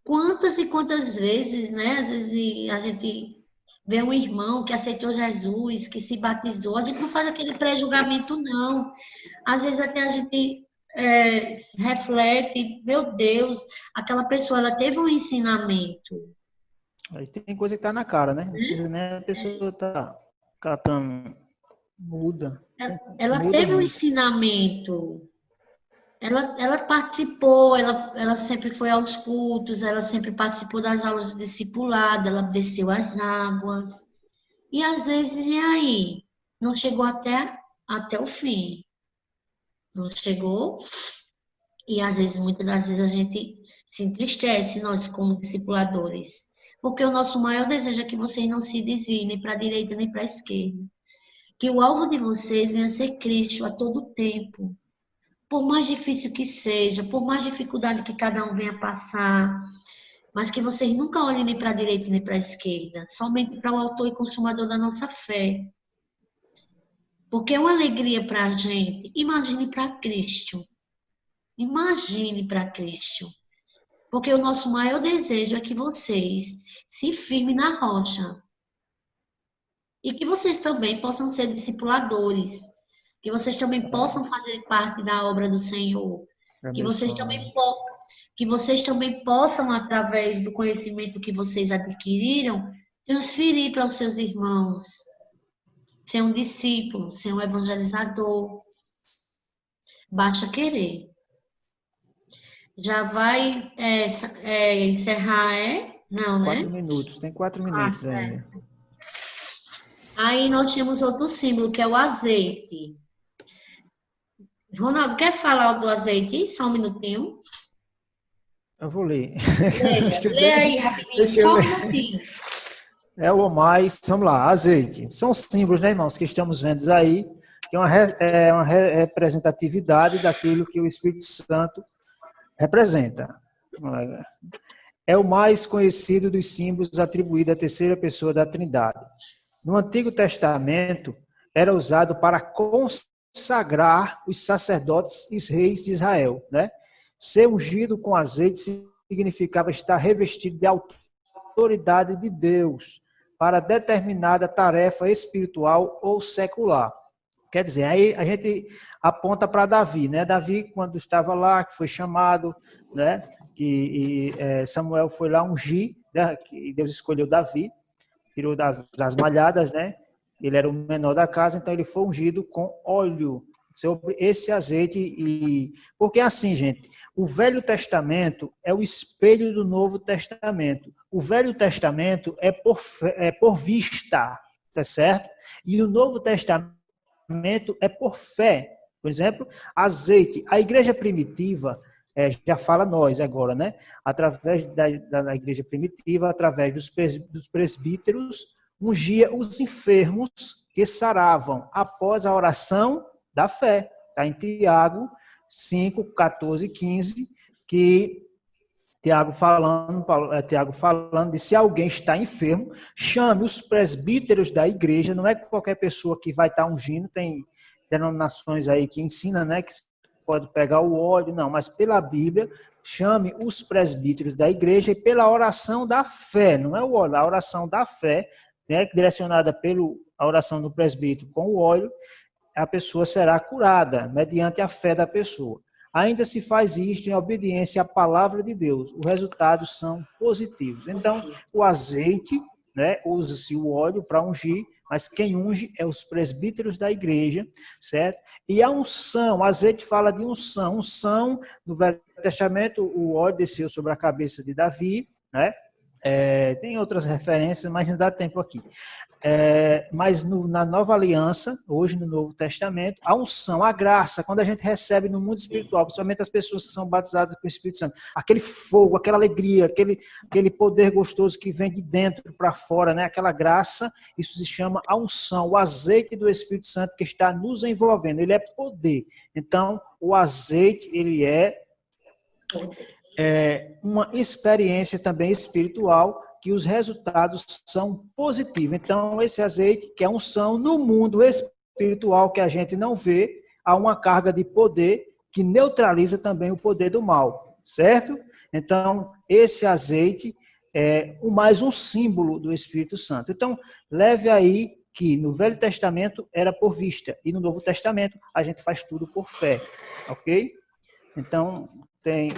[SPEAKER 1] Quantas e quantas vezes, né, às vezes a gente vê um irmão que aceitou Jesus, que se batizou, a gente não faz aquele pré-julgamento, não. Às vezes até a gente reflete, meu Deus, aquela pessoa, ela teve um ensinamento.
[SPEAKER 2] Aí tem coisa que está na cara, né? Não precisa nem a pessoa estar catando, muda.
[SPEAKER 1] Ela
[SPEAKER 2] muda
[SPEAKER 1] teve um
[SPEAKER 2] muito.
[SPEAKER 1] ensinamento. ela participou, ela sempre foi aos cultos, ela sempre participou das aulas do discipulado, ela desceu as águas. E às vezes, e aí? Não chegou até o fim. Não chegou. E às vezes, muitas das vezes, a gente se entristece, nós como discipuladores. Porque o nosso maior desejo é que vocês não se desviem nem para a direita nem para a esquerda. Que o alvo de vocês venha a ser Cristo a todo tempo. Por mais difícil que seja, por mais dificuldade que cada um venha passar, mas que vocês nunca olhem nem para a direita nem para a esquerda, somente para o autor e consumador da nossa fé. Porque é uma alegria para a gente. Imagine para Cristo. Imagine para Cristo. Porque o nosso maior desejo é que vocês se firmem na rocha. E que vocês também possam ser discipuladores. Que vocês também possam fazer parte da obra do Senhor. Que vocês também possam, através do conhecimento que vocês adquiriram, transferir para os seus irmãos. Ser um discípulo, ser um evangelizador. Basta querer. Já vai encerrar, Não, né?
[SPEAKER 2] 4 minutos, tem 4 minutos ainda.
[SPEAKER 1] Aí nós temos outro símbolo, que é o azeite. Ronaldo, quer falar do azeite? Só um minutinho.
[SPEAKER 2] Eu vou ler.
[SPEAKER 1] Lê aí rapidinho, só um minutinho.
[SPEAKER 2] É o mais, vamos lá, azeite. São símbolos, né, irmãos, que estamos vendo aí, que é uma representatividade daquilo que o Espírito Santo representa. É o mais conhecido dos símbolos atribuído à terceira pessoa da Trindade. No Antigo Testamento, era usado para consagrar os sacerdotes e reis de Israel, né? Ser ungido com azeite significava estar revestido de autoridade de Deus para determinada tarefa espiritual ou secular. Quer dizer, aí a gente aponta para Davi, né? Davi, quando estava lá, que foi chamado, né? Que Samuel foi lá ungir, né? Que Deus escolheu Davi, tirou das malhadas, né? Ele era o menor da casa, então ele foi ungido com óleo sobre esse azeite. Porque assim, gente, o Velho Testamento é o espelho do Novo Testamento. O Velho Testamento é por vista, tá certo? E o Novo Testamento é por fé. Por exemplo, azeite. A igreja primitiva, já fala nós agora, né? Através da igreja primitiva, através dos presbíteros, ungia os enfermos que saravam após a oração da fé. Está em Tiago 5, 14 e 15, que Tiago falando de se alguém está enfermo, chame os presbíteros da igreja, não é qualquer pessoa que vai estar ungindo, tem denominações aí que ensinam, né, que pode pegar o óleo, não, mas pela Bíblia, chame os presbíteros da igreja e pela oração da fé, não é o óleo, a oração da fé, né, direcionada pela oração do presbítero com o óleo, a pessoa será curada, mediante a fé da pessoa. Ainda se faz isto em obediência à palavra de Deus. Os resultados são positivos. Então, o azeite, né, usa-se o óleo para ungir, mas quem unge é os presbíteros da igreja, certo? E a unção, o azeite fala de unção. Unção, no Velho Testamento, o óleo desceu sobre a cabeça de Davi, né? Tem outras referências, mas não dá tempo aqui. Mas na Nova Aliança, hoje no Novo Testamento, a unção, a graça, quando a gente recebe no mundo espiritual, principalmente as pessoas que são batizadas com o Espírito Santo, aquele fogo, aquela alegria, aquele poder gostoso que vem de dentro para fora, né? Aquela graça, isso se chama a unção, o azeite do Espírito Santo que está nos envolvendo, ele é poder. Então, o azeite, ele é uma experiência também espiritual, que os resultados são positivos. Então, esse azeite, que é unção, no mundo espiritual que a gente não vê, há uma carga de poder que neutraliza também o poder do mal, certo? Então, esse azeite é mais um símbolo do Espírito Santo. Então, leve aí que no Velho Testamento era por vista, e no Novo Testamento a gente faz tudo por fé, ok? Então,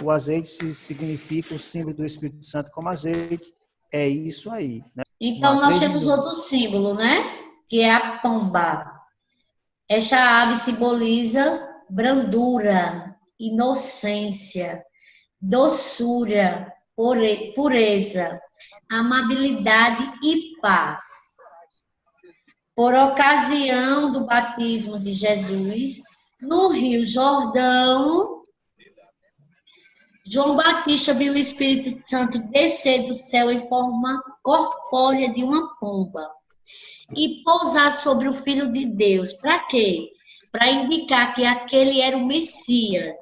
[SPEAKER 2] o azeite significa o símbolo do Espírito Santo como azeite, é isso aí. Né?
[SPEAKER 1] Então, nós temos outro símbolo, né? Que é a pomba. Esta ave simboliza brandura, inocência, doçura, pureza, amabilidade e paz. Por ocasião do batismo de Jesus, no Rio Jordão, João Batista viu o Espírito Santo descer do céu em forma corpórea de uma pomba e pousar sobre o Filho de Deus. Para quê? Para indicar que aquele era o Messias.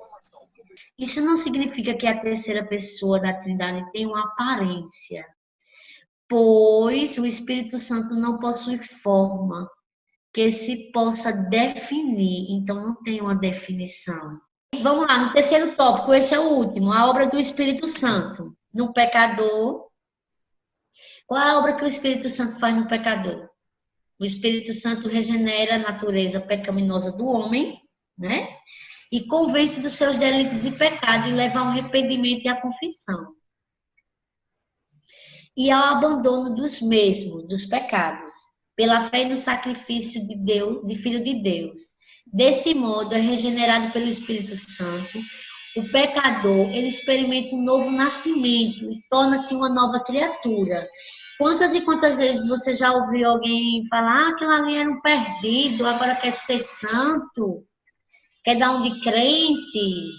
[SPEAKER 1] Isso não significa que a terceira pessoa da Trindade tem uma aparência, pois o Espírito Santo não possui forma que se possa definir, então não tem uma definição. Vamos lá, no terceiro tópico, esse é o último, a obra do Espírito Santo no pecador. Qual é a obra que o Espírito Santo faz no pecador? O Espírito Santo regenera a natureza pecaminosa do homem, né? E convence dos seus delitos e pecados e leva ao arrependimento e à confissão. E ao abandono dos mesmos, dos pecados, pela fé no sacrifício de Deus, de Filho de Deus. Desse modo, é regenerado pelo Espírito Santo. O pecador, ele experimenta um novo nascimento e torna-se uma nova criatura. Quantas e quantas vezes você já ouviu alguém falar, aquilo ali era um perdido, agora quer ser santo, quer dar um de crente?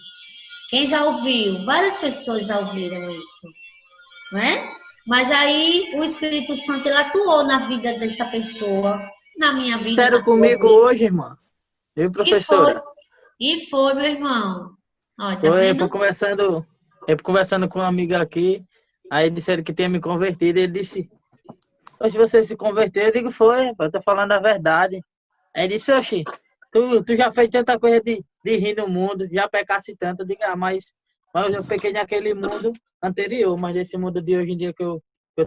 [SPEAKER 1] Quem já ouviu? Várias pessoas já ouviram isso, né? Mas aí o Espírito Santo ele atuou na vida dessa pessoa, na minha vida,
[SPEAKER 4] Sério
[SPEAKER 1] na tua
[SPEAKER 4] comigo
[SPEAKER 1] vida.
[SPEAKER 4] hoje, irmã? Viu, professora?
[SPEAKER 1] E foi, meu irmão. Olha, tá
[SPEAKER 4] Foi,
[SPEAKER 1] vendo?
[SPEAKER 4] eu conversando com uma amiga aqui, aí disseram que tinha me convertido, ele disse, hoje você se converteu? Eu digo, foi, rapaz, eu tô falando a verdade. Aí ele disse, oxi, tu já fez tanta coisa de rir no mundo, já pecasse tanto, eu digo, mas eu pequei naquele mundo anterior, mas nesse mundo de hoje em dia que eu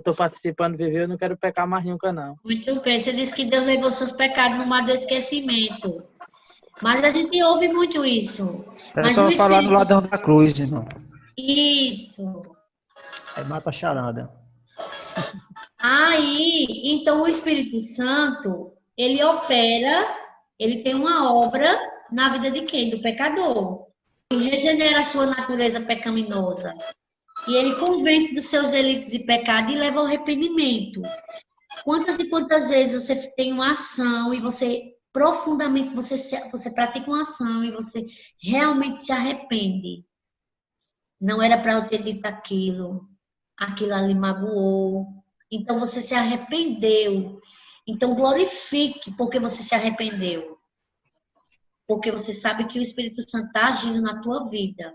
[SPEAKER 4] tô participando de viver, eu não quero pecar mais nunca, não.
[SPEAKER 1] Muito bem. Você disse que Deus levou seus pecados no mar do esquecimento. Mas a gente ouve muito isso.
[SPEAKER 2] É
[SPEAKER 1] Mas o
[SPEAKER 2] só falar no
[SPEAKER 1] Espírito...
[SPEAKER 2] ladrão da cruz, irmão.
[SPEAKER 1] Isso.
[SPEAKER 2] Aí mata a charada.
[SPEAKER 1] Aí, então o Espírito Santo, ele opera, ele tem uma obra na vida de quem? Do pecador. Ele regenera a sua natureza pecaminosa. E ele convence dos seus delitos e pecados e leva ao arrependimento. Quantas e quantas vezes você tem uma ação e você profundamente, você pratica uma ação e você realmente se arrepende. Não era para eu ter dito aquilo, aquilo ali magoou. Então você se arrependeu. Então glorifique porque você se arrependeu. Porque você sabe que o Espírito Santo está agindo na tua vida.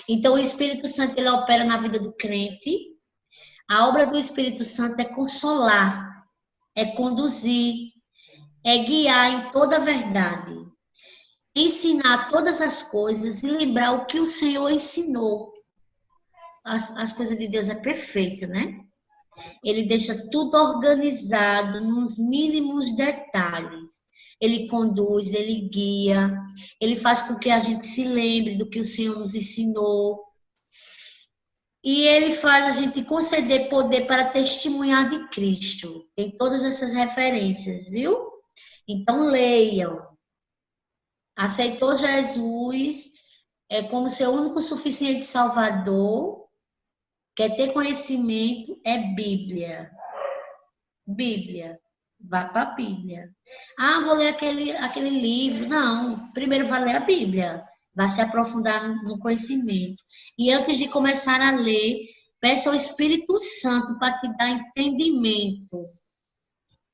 [SPEAKER 1] Então o Espírito Santo ele opera na vida do crente. A obra do Espírito Santo é consolar, é conduzir, é guiar em toda a verdade, ensinar todas as coisas e lembrar o que o Senhor ensinou. As coisas de Deus é perfeita, né? Ele deixa tudo organizado nos mínimos detalhes. Ele conduz, ele guia, ele faz com que a gente se lembre do que o Senhor nos ensinou. E ele faz a gente conceder poder para testemunhar de Cristo. Tem todas essas referências, viu? Então leiam. Aceitou Jesus como seu único suficiente Salvador. Quer ter conhecimento? É Bíblia. Bíblia. Vá para a Bíblia. Ah, vou ler aquele livro. Não, primeiro vai ler a Bíblia. Vai se aprofundar no conhecimento. E antes de começar a ler, peça ao Espírito Santo para te dar entendimento.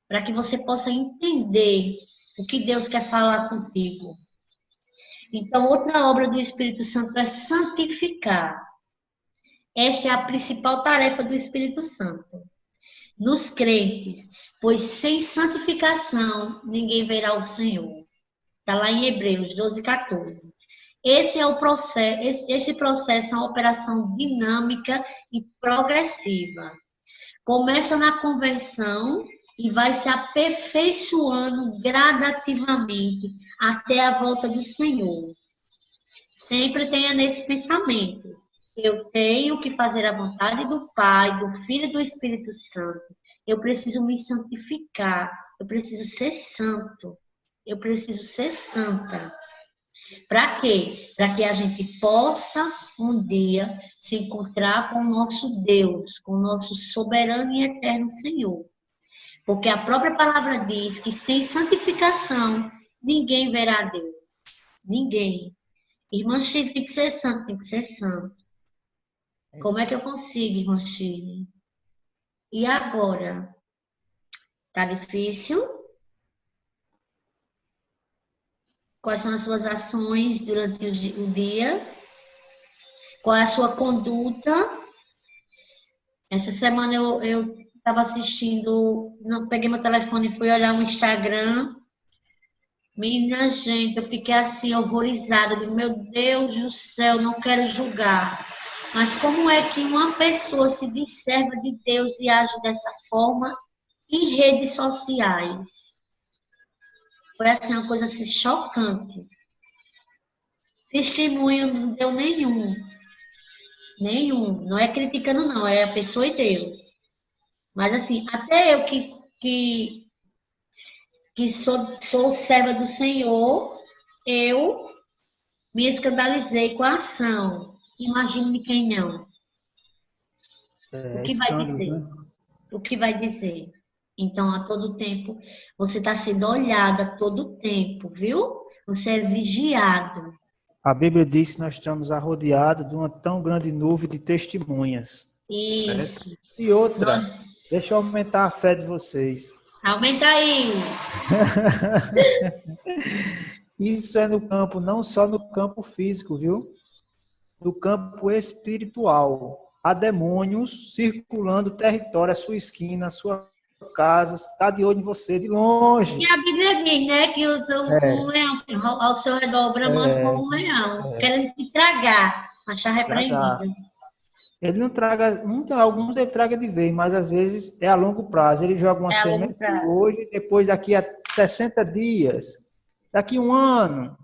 [SPEAKER 1] Para que você possa entender o que Deus quer falar contigo. Então, outra obra do Espírito Santo é santificar. Esta é a principal tarefa do Espírito Santo. Nos crentes, pois sem santificação ninguém verá o Senhor. Está lá em Hebreus 12:14. Esse é o processo, esse processo é uma operação dinâmica e progressiva. Começa na conversão e vai se aperfeiçoando gradativamente até a volta do Senhor. Sempre tenha nesse pensamento. Eu tenho que fazer a vontade do Pai, do Filho e do Espírito Santo. Eu preciso me santificar. Eu preciso ser santo. Eu preciso ser santa. Para quê? Para que a gente possa um dia se encontrar com o nosso Deus, com o nosso soberano e eterno Senhor. Porque a própria palavra diz que sem santificação ninguém verá Deus. Ninguém. Irmã Chile tem que ser santo, tem que ser santo. Como é que eu consigo, irmã Chile? E agora? Tá difícil? Quais são as suas ações durante o dia? Qual é a sua conduta? Essa semana eu estava assistindo, não, peguei meu telefone e fui olhar no Instagram. Menina, gente, eu fiquei assim, horrorizada. Digo, meu Deus do céu, não quero julgar. Mas como é que uma pessoa se diz serva de Deus e age dessa forma em redes sociais? Foi assim, uma coisa assim, chocante. Testemunho não deu nenhum. Nenhum. Não é criticando, não. É a pessoa e Deus. Mas assim, até eu que sou serva do Senhor, eu me escandalizei com a ação. Imagine quem não. O que vai
[SPEAKER 2] Escândalos,
[SPEAKER 1] dizer?
[SPEAKER 2] né?
[SPEAKER 1] O que vai dizer? Então, a todo tempo, você está sendo olhada a todo tempo, viu? Você é vigiado.
[SPEAKER 2] A Bíblia diz que nós estamos rodeados de uma tão grande nuvem de testemunhas.
[SPEAKER 1] Isso.
[SPEAKER 2] Certo? E outra,
[SPEAKER 1] Nós...
[SPEAKER 2] deixa eu aumentar a fé de vocês.
[SPEAKER 1] Aumenta aí.
[SPEAKER 2] Isso é no campo, não só no campo físico, viu? No campo espiritual. Há demônios circulando o território, a sua esquina, a sua casa, está de olho em você, de longe.
[SPEAKER 1] E a Bíblia diz, né, que um leão ao seu redor bramando como um leão, querendo te tragar, mas está repreendido.
[SPEAKER 2] Ele não traga, alguns ele traga de vez, mas às vezes é a longo prazo. Ele joga uma semente hoje, depois daqui a 60 dias, daqui a um ano,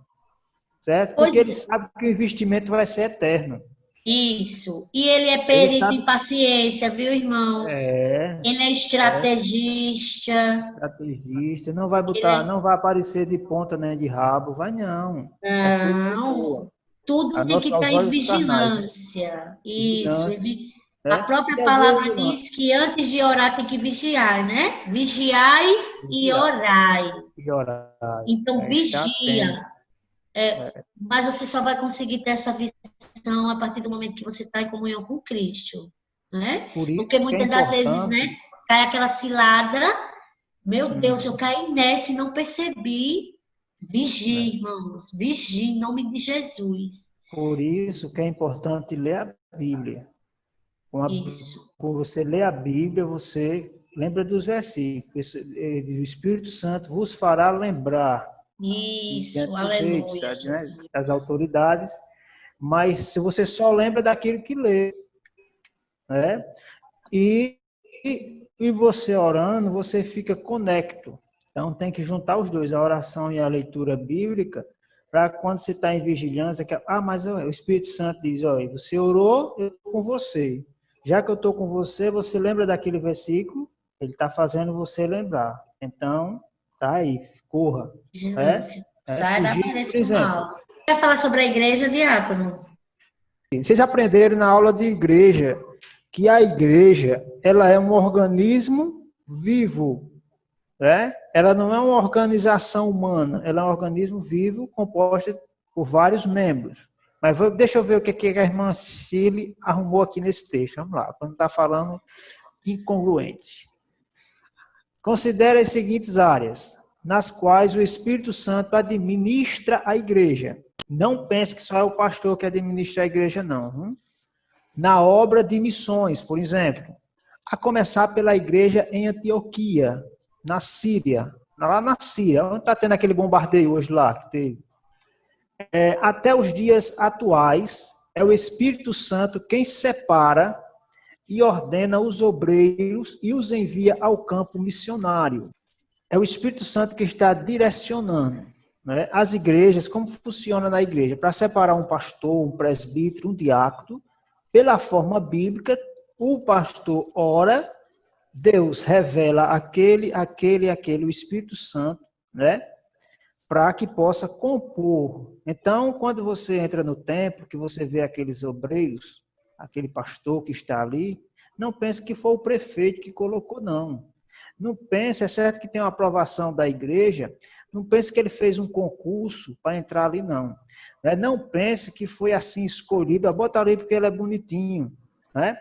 [SPEAKER 2] certo? Porque ele sabe que o investimento vai ser eterno.
[SPEAKER 1] Isso. E ele é perito em paciência, viu, irmãos? Ele é estrategista.
[SPEAKER 2] Estrategista. Não vai botar, não vai aparecer de ponta nem de rabo, vai não.
[SPEAKER 1] Não. Tudo tem que estar em vigilância. Isso. A própria palavra diz que antes de orar tem que vigiar, né? Vigiai e orai. Então, vigia. Mas você só vai conseguir ter essa visão a partir do momento que você está em comunhão com Cristo, né? Porque muitas das vezes, né, cai aquela cilada, meu Deus, eu caí nessa e não percebi. Vigie, irmãos, vigie em nome de Jesus.
[SPEAKER 2] Por isso que é importante ler a Bíblia. Quando você lê a Bíblia, você lembra dos versículos. O Espírito Santo vos fará lembrar.
[SPEAKER 1] Isso, aleluia.
[SPEAKER 2] Das autoridades, mas se você só lembra daquilo que lê, né? E você orando, você fica conecto. Então tem que juntar os dois, a oração e a leitura bíblica, para quando você está em vigilância, mas o Espírito Santo diz, olha, você orou, eu estou com você. Já que eu estou com você, você lembra daquele versículo? Ele está fazendo você lembrar. Então, tá aí, corra.
[SPEAKER 1] Sai da frente do mal. Quer falar sobre a igreja, diácono?
[SPEAKER 2] Vocês aprenderam na aula de igreja que a igreja, ela é um organismo vivo, né? Ela não é uma organização humana, ela é um organismo vivo composto por vários membros. Mas deixa eu ver o que a irmã Chile arrumou aqui nesse texto. Vamos lá, quando está falando incongruente. Considere as seguintes áreas, nas quais o Espírito Santo administra a igreja. Não pense que só é o pastor que administra a igreja, não. Na obra de missões, por exemplo, a começar pela igreja em Antioquia, na Síria, lá na Síria, onde está tendo aquele bombardeio hoje lá, que teve. Até os dias atuais, é o Espírito Santo quem separa e ordena os obreiros e os envia ao campo missionário. É o Espírito Santo que está direcionando, né, as igrejas, como funciona na igreja. Para separar um pastor, um presbítero, um diácono, pela forma bíblica, o pastor ora, Deus revela aquele, o Espírito Santo, né, para que possa compor. Então, quando você entra no templo, que você vê aqueles obreiros, aquele pastor que está ali, não pense que foi o prefeito que colocou, não. Não pense, é certo que tem uma aprovação da igreja, não pense que ele fez um concurso para entrar ali, não. Não pense que foi assim escolhido, bota ali porque ele é bonitinho. Né?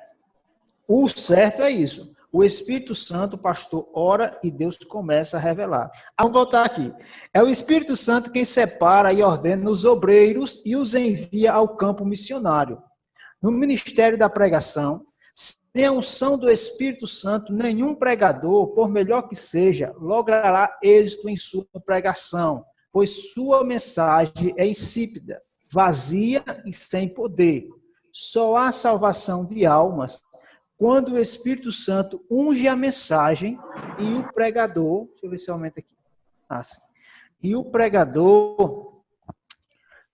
[SPEAKER 2] O certo é isso. O Espírito Santo, o pastor, ora e Deus começa a revelar. Vamos voltar aqui. É o Espírito Santo quem separa e ordena os obreiros e os envia ao campo missionário. No ministério da pregação, sem a unção do Espírito Santo, nenhum pregador, por melhor que seja, logrará êxito em sua pregação, pois sua mensagem é insípida, vazia e sem poder. Só há salvação de almas quando o Espírito Santo unge a mensagem e o pregador, deixa eu ver se aumenta aqui, e o pregador,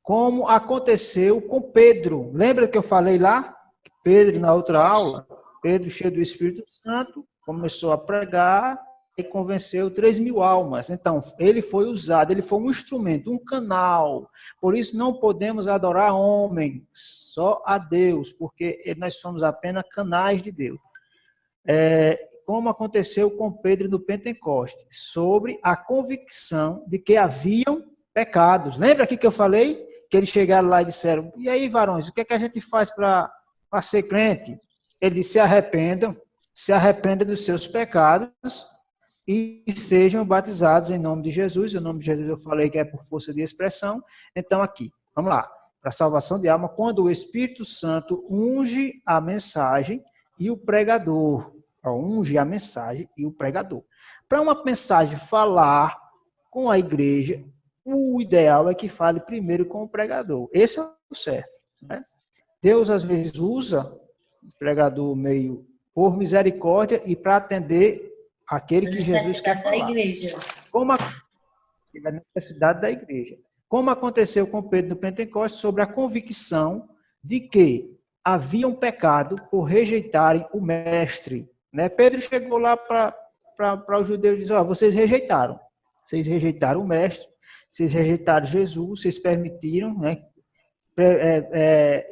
[SPEAKER 2] como aconteceu com Pedro. Lembra que eu falei lá? Pedro, na outra aula, Pedro, cheio do Espírito Santo, começou a pregar e convenceu 3.000 almas. Então, ele foi usado, ele foi um instrumento, um canal. Por isso, não podemos adorar homens, só a Deus, porque nós somos apenas canais de Deus. Como aconteceu com Pedro no Pentecostes, sobre a convicção de que haviam pecados. Lembra aqui que eu falei? Que eles chegaram lá e disseram, e aí, varões, o que é que a gente faz para ser crente? Ele disse, se arrependam dos seus pecados e sejam batizados em nome de Jesus. O nome de Jesus eu falei que é por força de expressão. Então aqui, vamos lá. Para a salvação de alma, quando o Espírito Santo unge a mensagem e o pregador. Unge a mensagem e o pregador. Para uma mensagem falar com a igreja, o ideal é que fale primeiro com o pregador. Esse é o certo. Né? Deus, às vezes, usa o pregador meio por misericórdia e para atender aquele que Jesus quer falar. Como a necessidade da igreja. Como aconteceu com Pedro no Pentecostes, sobre a convicção de que haviam pecado por rejeitarem o mestre. Né? Pedro chegou lá para os judeus e disse, vocês rejeitaram o mestre, vocês rejeitaram Jesus, vocês permitiram, né?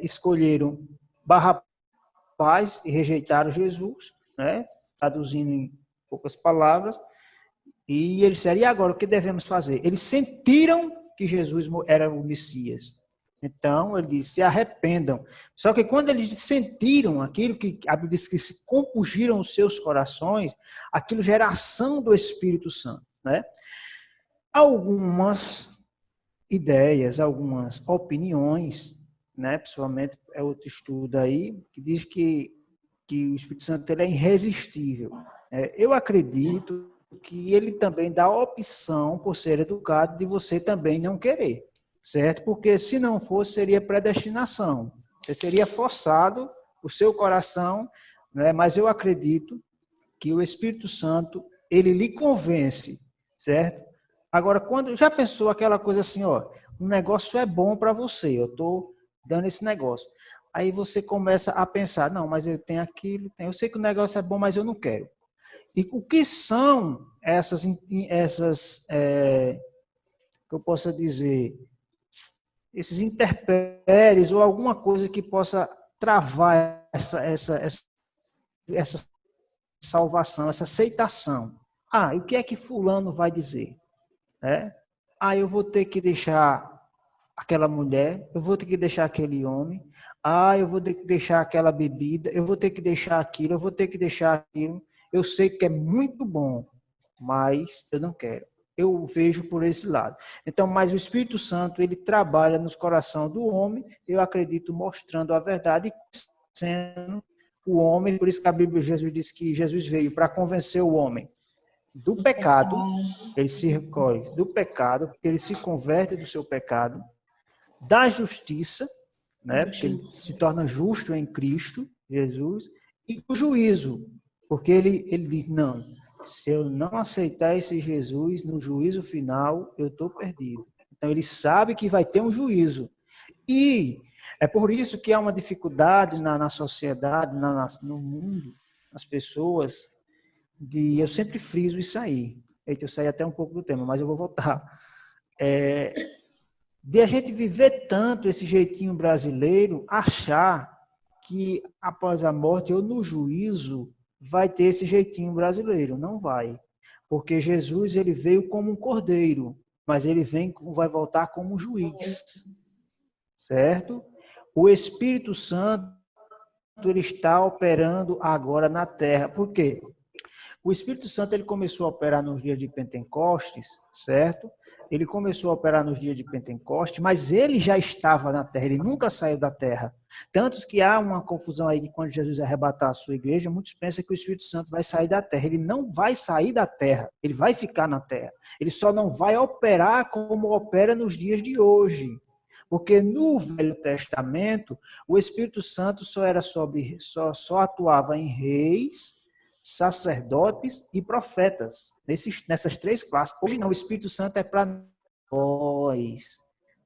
[SPEAKER 2] Escolheram Barrabás e rejeitaram Jesus, né? Traduzindo em poucas palavras, e eles disseram, e agora, o que devemos fazer? Eles sentiram que Jesus era o Messias. Então, ele disse, se arrependam. Só que quando eles sentiram aquilo que a Bíblia diz que se compungiram os seus corações, aquilo gera ação do Espírito Santo. Né? Algumas ideias, algumas opiniões, né? Principalmente é outro estudo aí, que diz que o Espírito Santo ele é irresistível. Eu acredito que ele também dá a opção, por ser educado, de você também não querer. Certo? Porque se não fosse, seria predestinação. Você seria forçado o seu coração, né? Mas eu acredito que o Espírito Santo, ele lhe convence, certo? Agora, quando já pensou aquela coisa assim, o negócio é bom para você, eu estou dando esse negócio. Aí você começa a pensar, não, mas eu tenho aquilo, eu sei que o negócio é bom, mas eu não quero. E o que são essas que eu possa dizer, esses intempéries ou alguma coisa que possa travar essa salvação, essa aceitação. E o que é que fulano vai dizer? Eu vou ter que deixar aquela mulher, eu vou ter que deixar aquele homem, eu vou ter que deixar aquela bebida, eu vou ter que deixar aquilo, eu vou ter que deixar aquilo. Eu sei que é muito bom, mas eu não quero. Eu vejo por esse lado. Então, mas o Espírito Santo, ele trabalha nos corações do homem, eu acredito, mostrando a verdade, sendo o homem, por isso que a Bíblia, Jesus diz que Jesus veio para convencer o homem do pecado, ele se recolhe do pecado, porque ele se converte do seu pecado, da justiça, né, porque ele se torna justo em Cristo, Jesus, e do juízo, porque ele diz, não, se eu não aceitar esse Jesus, no juízo final, eu estou perdido. Então, ele sabe que vai ter um juízo. E é por isso que há uma dificuldade na sociedade, no mundo, nas pessoas, eu sempre friso isso aí. Eita, eu saí até um pouco do tema, mas eu vou voltar. de a gente viver tanto esse jeitinho brasileiro, achar que após a morte ou no juízo vai ter esse jeitinho brasileiro. Não vai. Porque Jesus ele veio como um cordeiro, mas ele vai voltar como um juiz. Certo? O Espírito Santo ele está operando agora na terra. Por quê? O Espírito Santo ele começou a operar nos dias de Pentecostes, certo? Ele começou a operar nos dias de Pentecostes, mas ele já estava na terra, ele nunca saiu da terra. Tanto que há uma confusão aí que quando Jesus arrebatar a sua igreja, muitos pensam que o Espírito Santo vai sair da terra. Ele não vai sair da terra, ele vai ficar na terra. Ele só não vai operar como opera nos dias de hoje. Porque no Velho Testamento, o Espírito Santo só atuava em reis, sacerdotes e profetas. Nessas três classes. Hoje não, o Espírito Santo é para nós.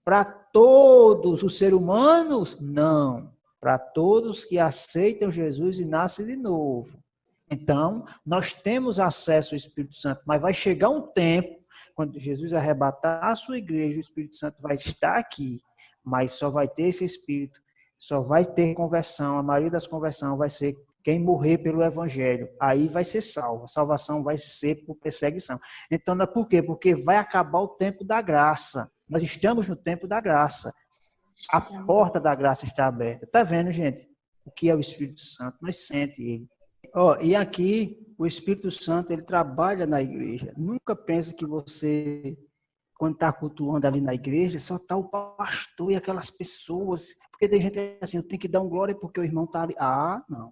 [SPEAKER 2] Para todos os seres humanos, não. Para todos que aceitam Jesus e nascem de novo. Então, nós temos acesso ao Espírito Santo, mas vai chegar um tempo, quando Jesus arrebatar a sua igreja, o Espírito Santo vai estar aqui, mas só vai ter esse Espírito, só vai ter conversão, a maioria das conversões vai ser quem morrer pelo Evangelho, aí vai ser salvo. A salvação vai ser por perseguição. Então, por quê? Porque vai acabar o tempo da graça. Nós estamos no tempo da graça. A porta da graça está aberta. Está vendo, gente? O que é o Espírito Santo? Nós sentimos ele. E aqui, o Espírito Santo, ele trabalha na igreja. Nunca pense que você, quando está cultuando ali na igreja, só está o pastor e aquelas pessoas. Porque tem gente assim, eu tenho que dar um glória porque o irmão está ali. Ah, não.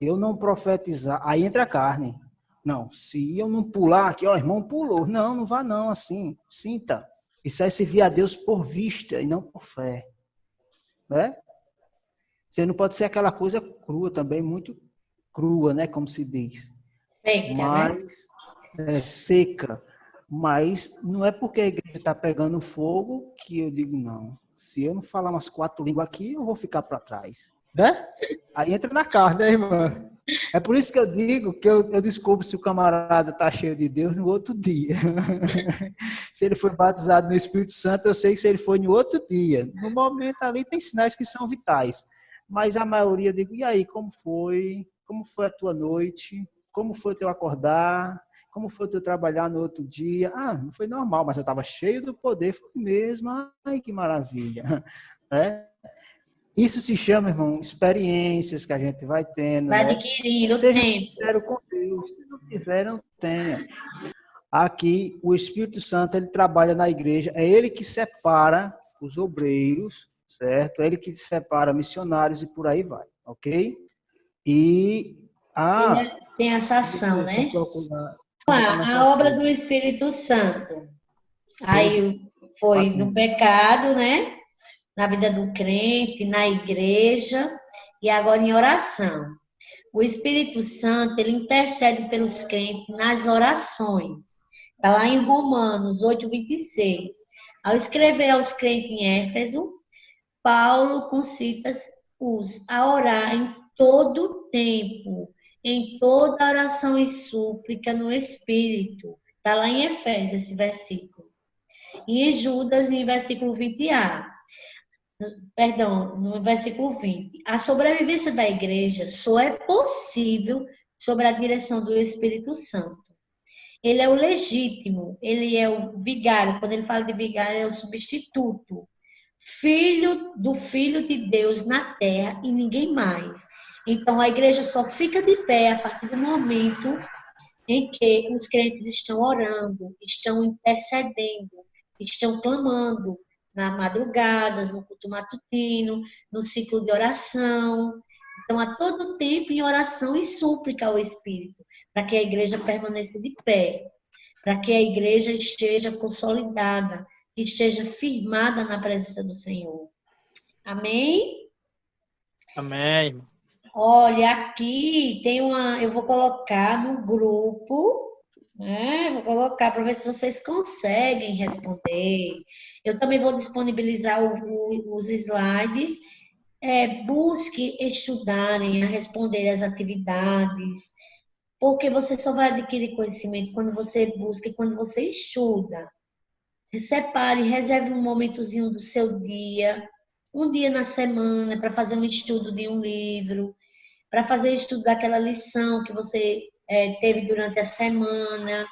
[SPEAKER 2] Eu não profetizar, aí entra a carne. Não, se eu não pular aqui, o irmão pulou. Não, não vá não, assim, sinta. Isso é servir a Deus por vista e não por fé. Né? Você não pode ser aquela coisa crua também, muito crua, né, como se diz.
[SPEAKER 1] Seca,
[SPEAKER 2] mas,
[SPEAKER 1] né?
[SPEAKER 2] Seca. Mas não é porque a igreja está pegando fogo que eu digo não. Se eu não falar umas 4 línguas aqui, eu vou ficar para trás. Né? Aí entra na carne, né, irmã? É por isso que eu digo que eu descubro se o camarada está cheio de Deus no outro dia. Se ele foi batizado no Espírito Santo, eu sei que se ele foi no outro dia. No momento ali tem sinais que são vitais. Mas a maioria, eu digo, e aí, como foi? Como foi a tua noite? Como foi o teu acordar? Como foi o teu trabalhar no outro dia? Ah, não foi normal, mas eu estava cheio do poder. Foi mesmo. Ai, que maravilha. É? Isso se chama, irmão, experiências que a gente vai tendo,
[SPEAKER 1] Vai
[SPEAKER 2] né?
[SPEAKER 1] adquirindo o
[SPEAKER 2] Seja
[SPEAKER 1] tempo.
[SPEAKER 2] sincero com Deus, se não tiver, não tenha. Aqui, o Espírito Santo, ele trabalha na igreja, é ele que separa os obreiros, certo? É ele que separa missionários e por aí vai, ok? E
[SPEAKER 1] tem essa ação, né? A obra do Espírito Santo. Aí foi no pecado, né? Na vida do crente, na igreja e agora em oração. O Espírito Santo, ele intercede pelos crentes nas orações. Está lá em Romanos 8:26. Ao escrever aos crentes em Éfeso, Paulo concita os a orar em todo tempo, em toda oração e súplica no Espírito. Está lá em Efésios esse versículo. E em Judas, em versículo 20a. Perdão, no versículo 20. A sobrevivência da igreja só é possível sob a direção do Espírito Santo. Ele é o legítimo, ele é o vigário. Quando ele fala de vigário, é o substituto. Filho de Deus na terra e ninguém mais. Então, a igreja só fica de pé a partir do momento em que os crentes estão orando, estão intercedendo, estão clamando na madrugada, no culto matutino, no ciclo de oração. Então, a todo tempo em oração e súplica ao Espírito, para que a igreja permaneça de pé, para que a igreja esteja consolidada, que esteja firmada na presença do Senhor. Amém?
[SPEAKER 4] Amém.
[SPEAKER 1] Olha, aqui tem eu vou colocar no grupo, né? Vou colocar para ver se vocês conseguem responder. Eu também vou disponibilizar os slides. Busque estudarem a responder as atividades, porque você só vai adquirir conhecimento quando você busca e quando você estuda. Separe, reserve um momentozinho do seu dia, um dia na semana, para fazer um estudo de um livro, para fazer estudo daquela lição que você teve durante a semana,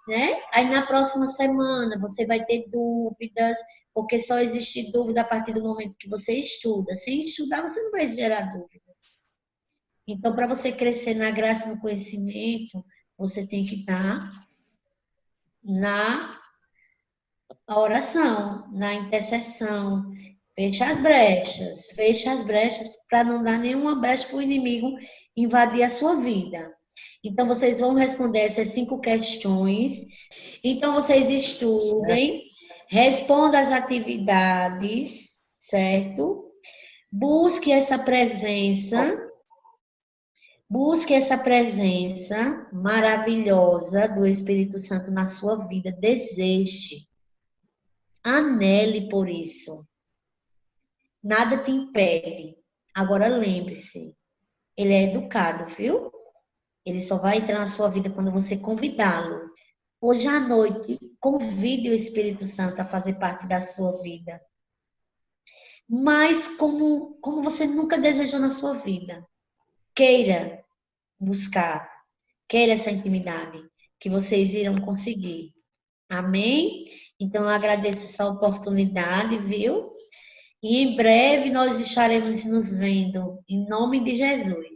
[SPEAKER 1] né? Aí na próxima semana você vai ter dúvidas, porque só existe dúvida a partir do momento que você estuda. Sem estudar, você não vai gerar dúvidas. Então, para você crescer na graça e no conhecimento, você tem que estar na oração, na intercessão. Feche as brechas para não dar nenhuma brecha para o inimigo invadir a sua vida. Então, vocês vão responder essas 5 questões. Então, vocês estudem, respondam as atividades, certo? Busque essa presença maravilhosa do Espírito Santo na sua vida. Deseje. Anele por isso. Nada te impede. Agora lembre-se, ele é educado, viu? Ele só vai entrar na sua vida quando você convidá-lo. Hoje à noite, convide o Espírito Santo a fazer parte da sua vida. Mas como você nunca desejou na sua vida. Queira buscar, queira essa intimidade, que vocês irão conseguir. Amém? Então, eu agradeço essa oportunidade, viu? E em breve nós estaremos nos vendo, em nome de Jesus.